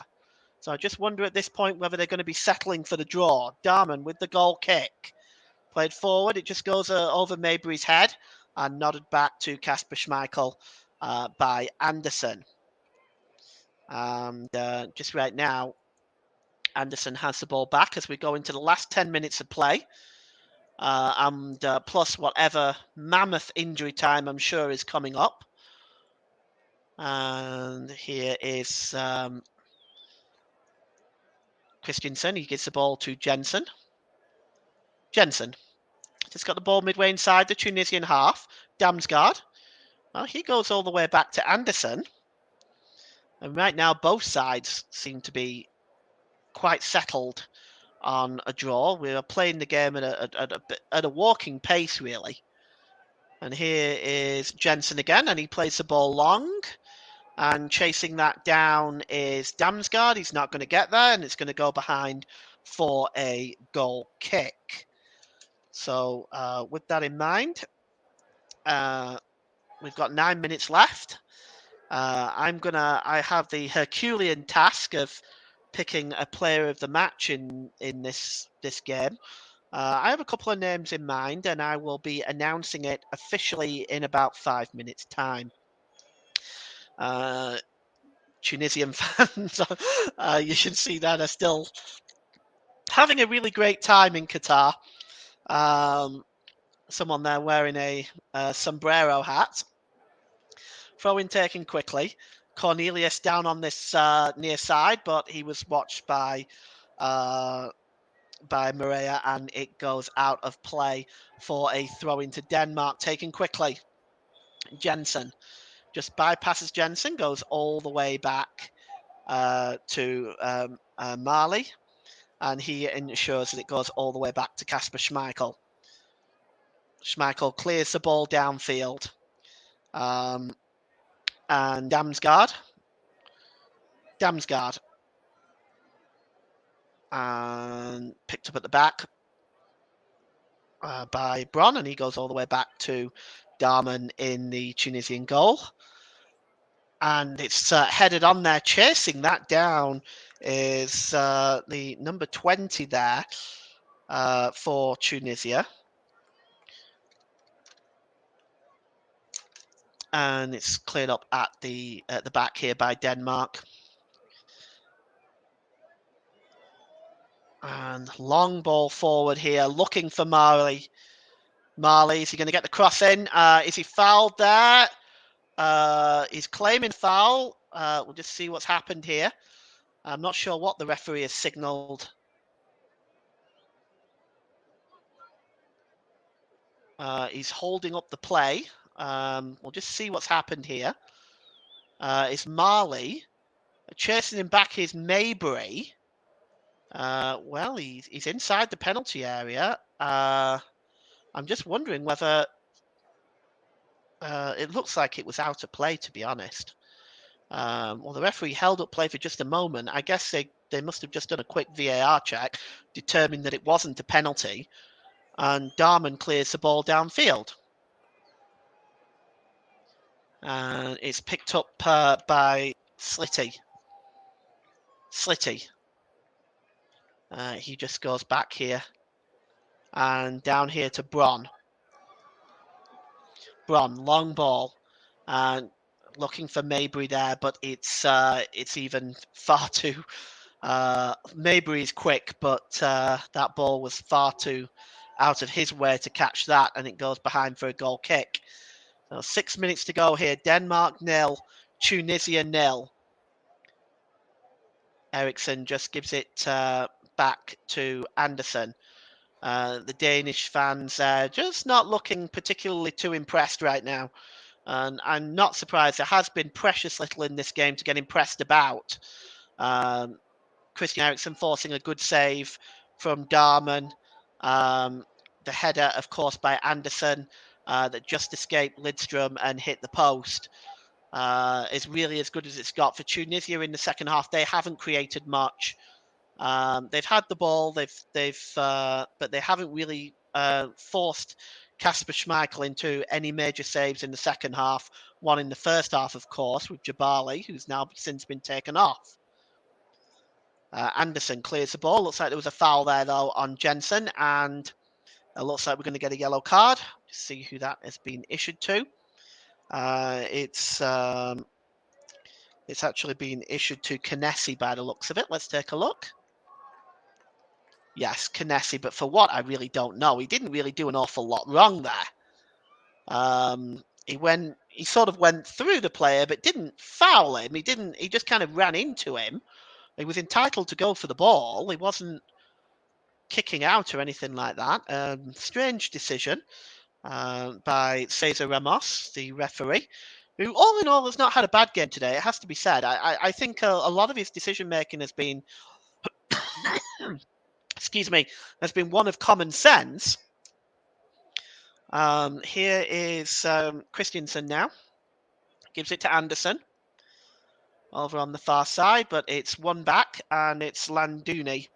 So I just wonder at this point whether they're going to be settling for the draw. Darman with the goal kick. Played forward. It just goes over Mabry's head and nodded back to Kasper Schmeichel by Anderson. And just right now, Anderson has the ball back as we go into the last 10 minutes of play. And plus whatever mammoth injury time I'm sure is coming up. And here is Christensen. He gives the ball to Jensen. Jensen just got the ball midway inside the Tunisian half. Damsgaard. Well, he goes all the way back to Anderson. And right now, both sides seem to be quite settled on a draw. We are playing the game at a walking pace, really. And here is Jensen again, and he plays the ball long. And chasing that down is Damsgaard. He's not going to get there, and it's going to go behind for a goal kick. So with that in mind, we've got 9 minutes left. I have the Herculean task of picking a player of the match in this game. I have a couple of names in mind, and I will be announcing it officially in about 5 minutes' time. Tunisian fans, you should see that, are still having a really great time in Qatar. Someone there wearing a sombrero hat. Throw-in taken quickly. Cornelius down on this near side, but he was watched by Maria, and it goes out of play for a throw into Denmark. Taken quickly. Jensen just bypasses Jensen, goes all the way back to Marley, and he ensures that it goes all the way back to Kasper Schmeichel. Schmeichel clears the ball downfield. And Damsgaard. And picked up at the back by Bron, and he goes all the way back to Darman in the Tunisian goal. And it's headed on there. Chasing that down is the number 20 there for Tunisia. And it's cleared up at the back here by Denmark. And long ball forward here, looking for Marley. Marley, is he going to get the cross in? Is he fouled there? He's claiming foul. We'll just see what's happened here. I'm not sure what the referee has signalled. He's holding up the play. We'll just see what's happened here. It's Marley. Chasing him back is Mabry. Well, he's inside the penalty area. I'm just wondering whether it looks like it was out of play, to be honest. Well, the referee held up play for just a moment. I guess they must have just done a quick VAR check, determined that it wasn't a penalty, and Darman clears the ball downfield. And it's picked up by Slitty. He just goes back here and down here to Bron. Long ball, and looking for Mabry there, but it's even far too. Mabry is quick, but that ball was far too out of his way to catch that, and it goes behind for a goal kick. So 6 minutes to go here. Denmark 0, Tunisia 0. Eriksson just gives it back to Anderson. The Danish fans are just not looking particularly too impressed right now. And I'm not surprised. There has been precious little in this game to get impressed about. Christian Eriksen forcing a good save from Darman. The header, of course, by Anderson that just escaped Lidstrom and hit the post. Is really as good as it's got for Tunisia in the second half. They haven't created much. They've had the ball, but they haven't really forced Kasper Schmeichel into any major saves in the second half. One in the first half, of course, with Jabali, who's now since been taken off. Anderson clears the ball. Looks like there was a foul there, though, on Jensen, and it looks like we're going to get a yellow card. See who that has been issued to. It's actually been issued to Kanesi by the looks of it. Let's take a look. Yes, Kanesi, but for what, I really don't know. He didn't really do an awful lot wrong there. He sort of went through the player, but didn't foul him. He just kind of ran into him. He was entitled to go for the ball. He wasn't kicking out or anything like that. Strange decision by Cesar Ramos, the referee, who all in all has not had a bad game today. It has to be said. I think a lot of his decision making has been, excuse me, has been one of common sense. Here is Christensen now. Gives it to Anderson over on the far side, but it's one back and it's Landuni.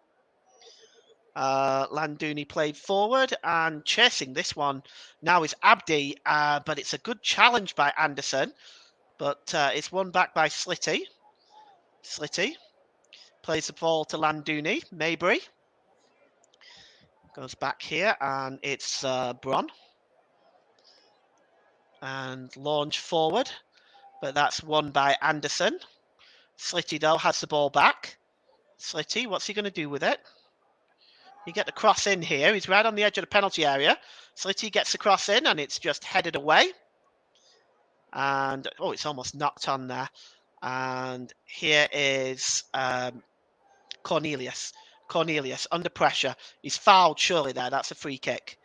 Landuni played forward and chasing this one now is Abdi, but it's a good challenge by Anderson, but it's won back by Slitty. Slitty plays the ball to Landuni. Maybury goes back here and it's Bron. And launch forward, but that's won by Anderson. Slitty, though, has the ball back. Slitty, what's he going to do with it? You get the cross in here. He's right on the edge of the penalty area. Slitty gets the cross in, and it's just headed away. And, oh, it's almost knocked on there. And here is Cornelius. Cornelius, under pressure. He's fouled, surely, there. That's a free kick.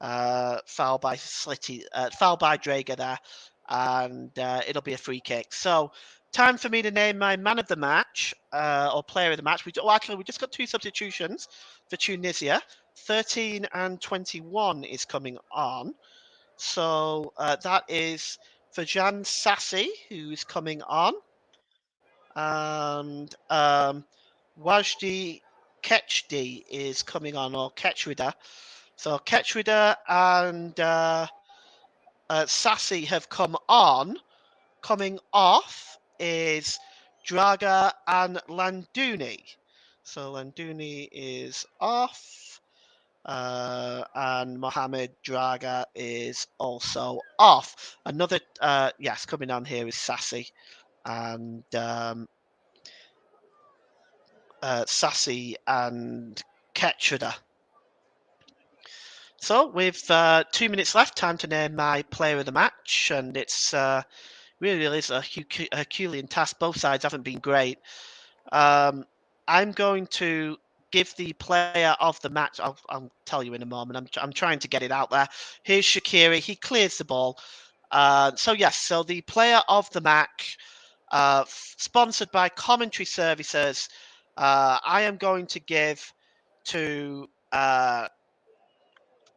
Foul by Slitty. Foul by Drager there. And it'll be a free kick. So, time for me to name my man of the match or player of the match. We just got 2 substitutions for Tunisia. 13 and 21 is coming on. So that is Fajan Sassi, who's coming on. And Wajdi Ketchdi is coming on, or Ketchrida. So Ketchrida and Sassi have come on. Coming off is Draga and Landuni. So Landuni is off. And Mohamed Draga is also off. Another, yes, coming on here is Sassi. And Sassi and Ketchrida. So with 2 minutes left, time to name my player of the match. And it's really is a Herculean task. Both sides haven't been great. I'm going to give the player of the match. I'll tell you in a moment. I'm trying to get it out there. Here's Shaqiri. He clears the ball. So the player of the match, sponsored by Commentary Services, I am going to give to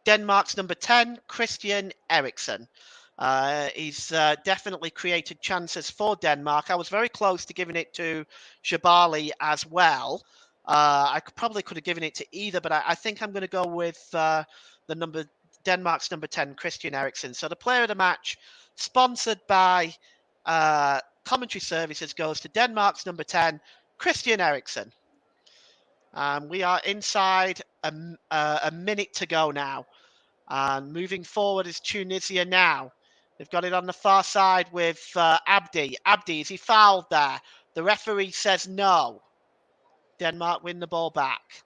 Denmark's number 10, Christian Eriksen. He's definitely created chances for Denmark. I was very close to giving it to Jabali as well. I probably could have given it to either, but I think I'm going to go with Denmark's number 10, Christian Eriksen. So the player of the match, sponsored by Commentary Services, goes to Denmark's number 10, Christian Eriksen. We are inside a minute to go now. And moving forward is Tunisia now. They've got it on the far side with Abdi. Abdi, is he fouled there? The referee says no. Denmark win the ball back.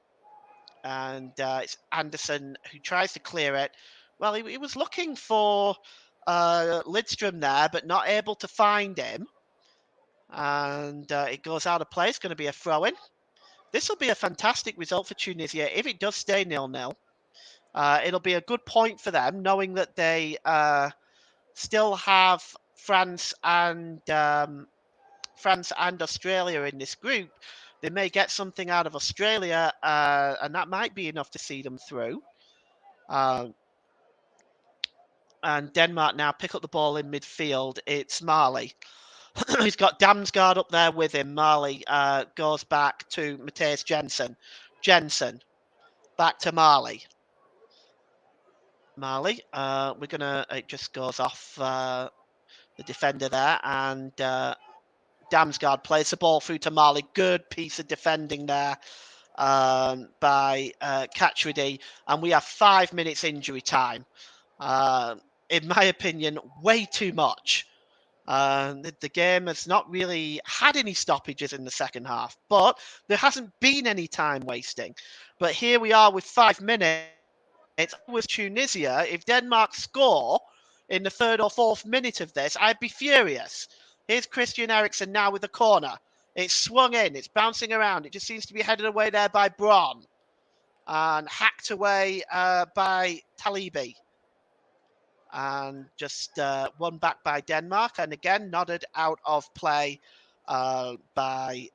And it's Anderson who tries to clear it. Well, he was looking for Lidstrom there, but not able to find him. And it goes out of play. It's going to be a throw-in. This will be a fantastic result for Tunisia if it does stay 0-0. It'll be a good point for them, knowing that they still have France and Australia in this group. They may get something out of Australia, and that might be enough to see them through. And Denmark now pick up the ball in midfield. It's Marley. He's got Damsgaard up there with him. Marley goes back to Matthias Jensen. Jensen back to Marley. Marley, it just goes off the defender there, and Damsgaard plays the ball through to Marley. Good piece of defending there by Catchready. And we have 5 minutes injury time. In my opinion, way too much. The game has not really had any stoppages in the second half, but there hasn't been any time wasting. But here we are with 5 minutes. With Tunisia, if Denmark score in the 3rd or 4th minute of this, I'd be furious. Here's Christian Eriksen now with the corner. It's swung in, it's bouncing around. It just seems to be headed away there by Braun and hacked away by Talibi. And just won back by Denmark, and again nodded out of play by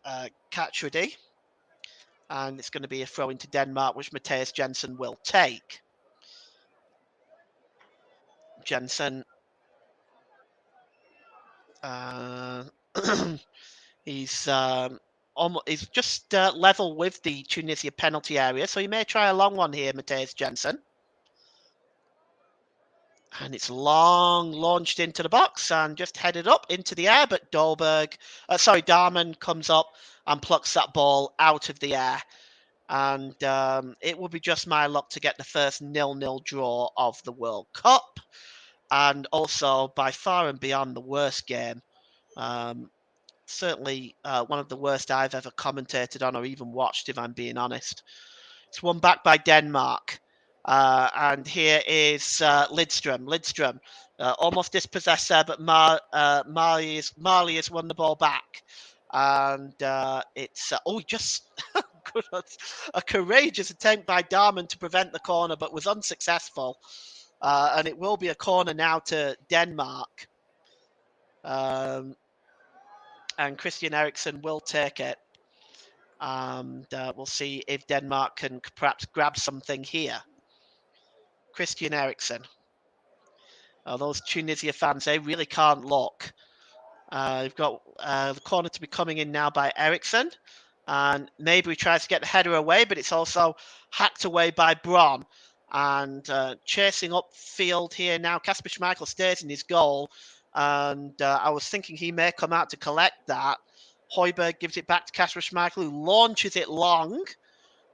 Catchready. And it's going to be a throw into Denmark, which Mathias Jensen will take. Jensen, he's just level with the Tunisia penalty area, so he may try a long one here, Mathias Jensen. And it's long, launched into the box and just headed up into the air. But Darman comes up and plucks that ball out of the air. And it will be just my luck to get the first 0-0 draw of the World Cup. And also, by far and beyond, the worst game. Certainly one of the worst I've ever commentated on or even watched, if I'm being honest. It's won back by Denmark. And here is Lidström. Lidström almost dispossessed there, but Marley has won the ball back. And it's just a courageous attempt by Darman to prevent the corner, but was unsuccessful. And it will be a corner now to Denmark. And Christian Eriksen will take it. And we'll see if Denmark can perhaps grab something here. Christian Eriksen. Those Tunisia fans, they really can't look. We've got the corner to be coming in now by Eriksen. And maybe he tries to get the header away, but it's also hacked away by Braun. And chasing upfield here now, Kasper Schmeichel stays in his goal. And I was thinking he may come out to collect that. Højbjerg gives it back to Kasper Schmeichel, who launches it long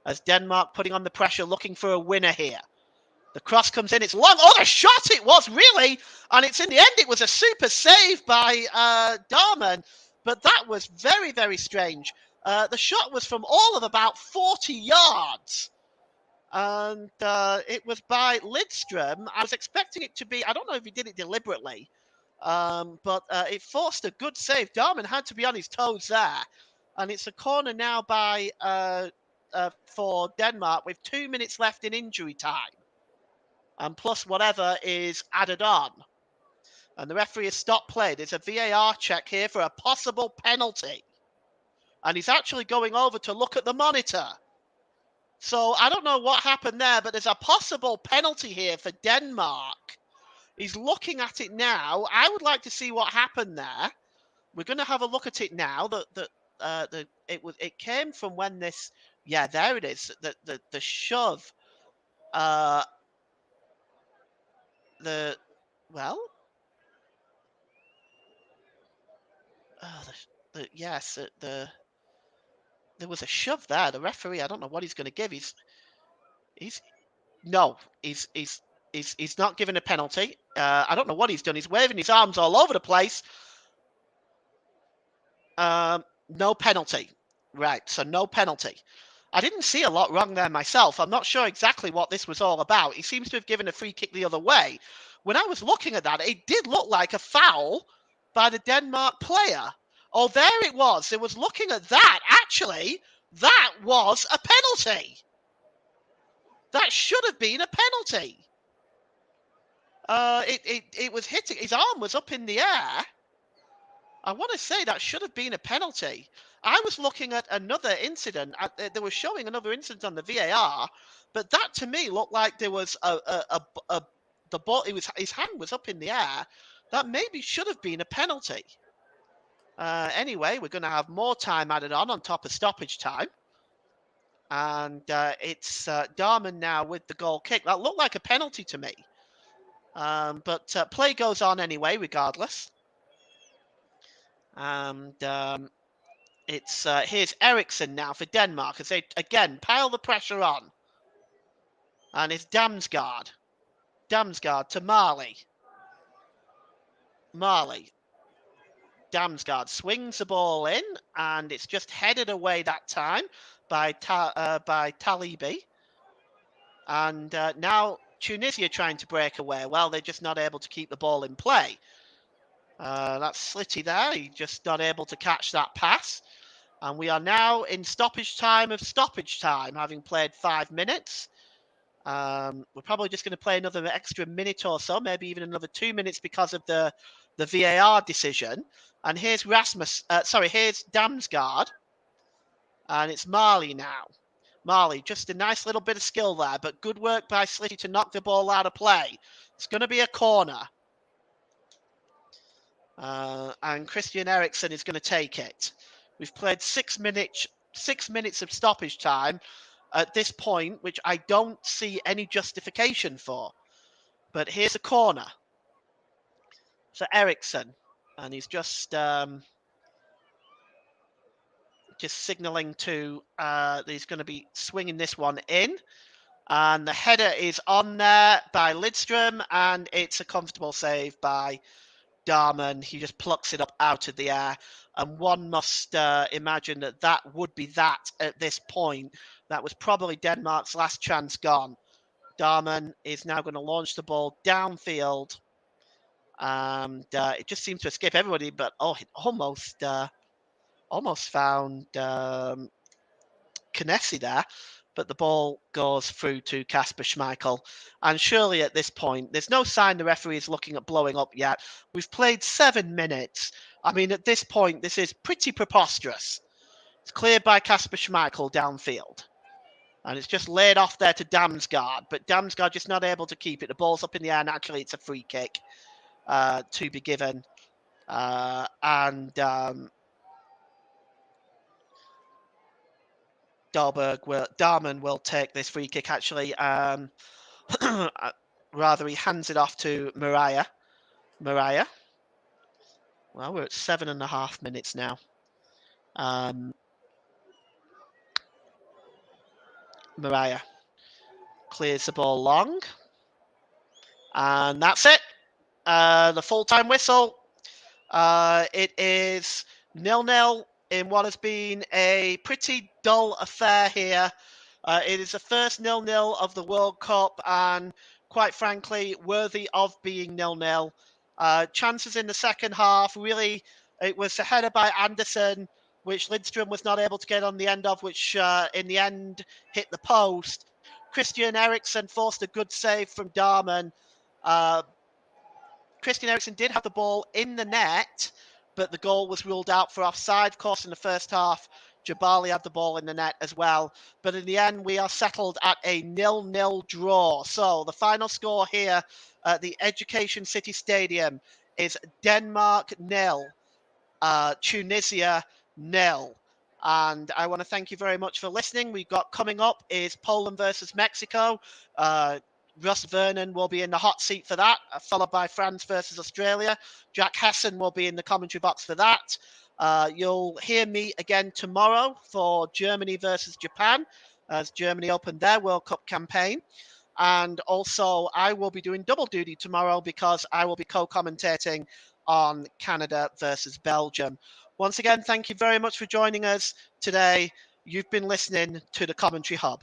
as Denmark putting on the pressure, looking for a winner here. The cross comes in, it's long. Oh, the shot it was, really. And it's in the end, it was a super save by Darman. But that was very, very strange. The shot was from all of about 40 yards. And it was by Lidström. I was expecting it to be, I don't know if he did it deliberately, but it forced a good save. Darman had to be on his toes there. And it's a corner now by for Denmark with 2 minutes left in injury time. And plus whatever is added on. And the referee has stopped play. There's a VAR check here for a possible penalty. And he's actually going over to look at the monitor. So I don't know what happened there, but there's a possible penalty here for Denmark. He's looking at it now. I would like to see what happened there. We're going to have a look at it now. It came from when this. Yeah, there it is. The shove. There was a shove there. The referee, I don't know what he's going to give. He's not given a penalty. I don't know what he's done. He's waving his arms all over the place. No penalty. Right, so no penalty. I didn't see a lot wrong there myself. I'm not sure exactly what this was all about. He seems to have given a free kick the other way. When I was looking at that, it did look like a foul by the Denmark player. Oh, there it was. It was looking at that. Actually, that was a penalty. That should have been a penalty. It was hitting. His arm was up in the air. I want to say that should have been a penalty. I was looking at another incident. They were showing another incident on the VAR, but that to me looked like there was the ball. His hand was up in the air. That maybe should have been a penalty. Anyway, we're going to have more time added on top of stoppage time. And it's Darman now with the goal kick. That looked like a penalty to me. But play goes on anyway, regardless. And it's here's Eriksson now for Denmark as they again pile the pressure on. And it's Damsgaard. Damsgaard to Marley. Marley. Damsgaard swings the ball in, and it's just headed away that time by Talibi. And now Tunisia trying to break away. Well, they're just not able to keep the ball in play. That's Slitty there. He's just not able to catch that pass. And we are now in stoppage time of stoppage time, having played 5 minutes. We're probably just going to play another extra minute or so, maybe even another 2 minutes because of the VAR decision. And here's here's Damsgaard. And it's Marley now. Marley, just a nice little bit of skill there, but good work by Slitty to knock the ball out of play. It's going to be a corner. And Christian Eriksen is going to take it. We've played 6 minutes of stoppage time at this point, which I don't see any justification for. But here's a corner for Eriksen, and he's just signalling to that he's going to be swinging this one in. And the header is on there by Lidström, and it's a comfortable save by Darman. He just plucks it up out of the air, and one must imagine that would be that at this point. That was probably Denmark's last chance gone. Darman is now going to launch the ball downfield, and it just seems to escape everybody, but it almost found Knessy there. But the ball goes through to Kasper Schmeichel. And surely at this point, there's no sign the referee is looking at blowing up yet. We've played 7 minutes. I mean, at this point, this is pretty preposterous. It's cleared by Kasper Schmeichel downfield. And it's just laid off there to Damsgaard. But Damsgaard just not able to keep it. The ball's up in the air. Naturally, it's a free kick to be given. Darman will take this free kick, actually. Rather, he hands it off to Mariah. Well, we're at 7.5 minutes now. Mariah clears the ball long. And that's it. The full-time whistle. It is 0-0 in what has been a pretty dull affair here. It is the first 0-0 of the World Cup, and quite frankly, worthy of being 0-0. Chances in the second half, really, it was a header by Anderson, which Lidström was not able to get on the end of, which in the end hit the post. Christian Eriksen forced a good save from Darman. Christian Eriksen did have the ball in the net, but the goal was ruled out for offside. Of course, in the first half, Jabali had the ball in the net as well. But in the end, we are settled at a 0-0 draw. So the final score here at the Education City Stadium is Denmark 0, Tunisia 0. And I want to thank you very much for listening. We've got coming up is Poland versus Mexico. Russ Vernon will be in the hot seat for that, followed by France versus Australia. Jack Hessen will be in the commentary box for that. You'll hear me again tomorrow for Germany versus Japan, as Germany opened their World Cup campaign. And also, I will be doing double duty tomorrow because I will be co-commentating on Canada versus Belgium. Once again, thank you very much for joining us today. You've been listening to the Commentary Hub.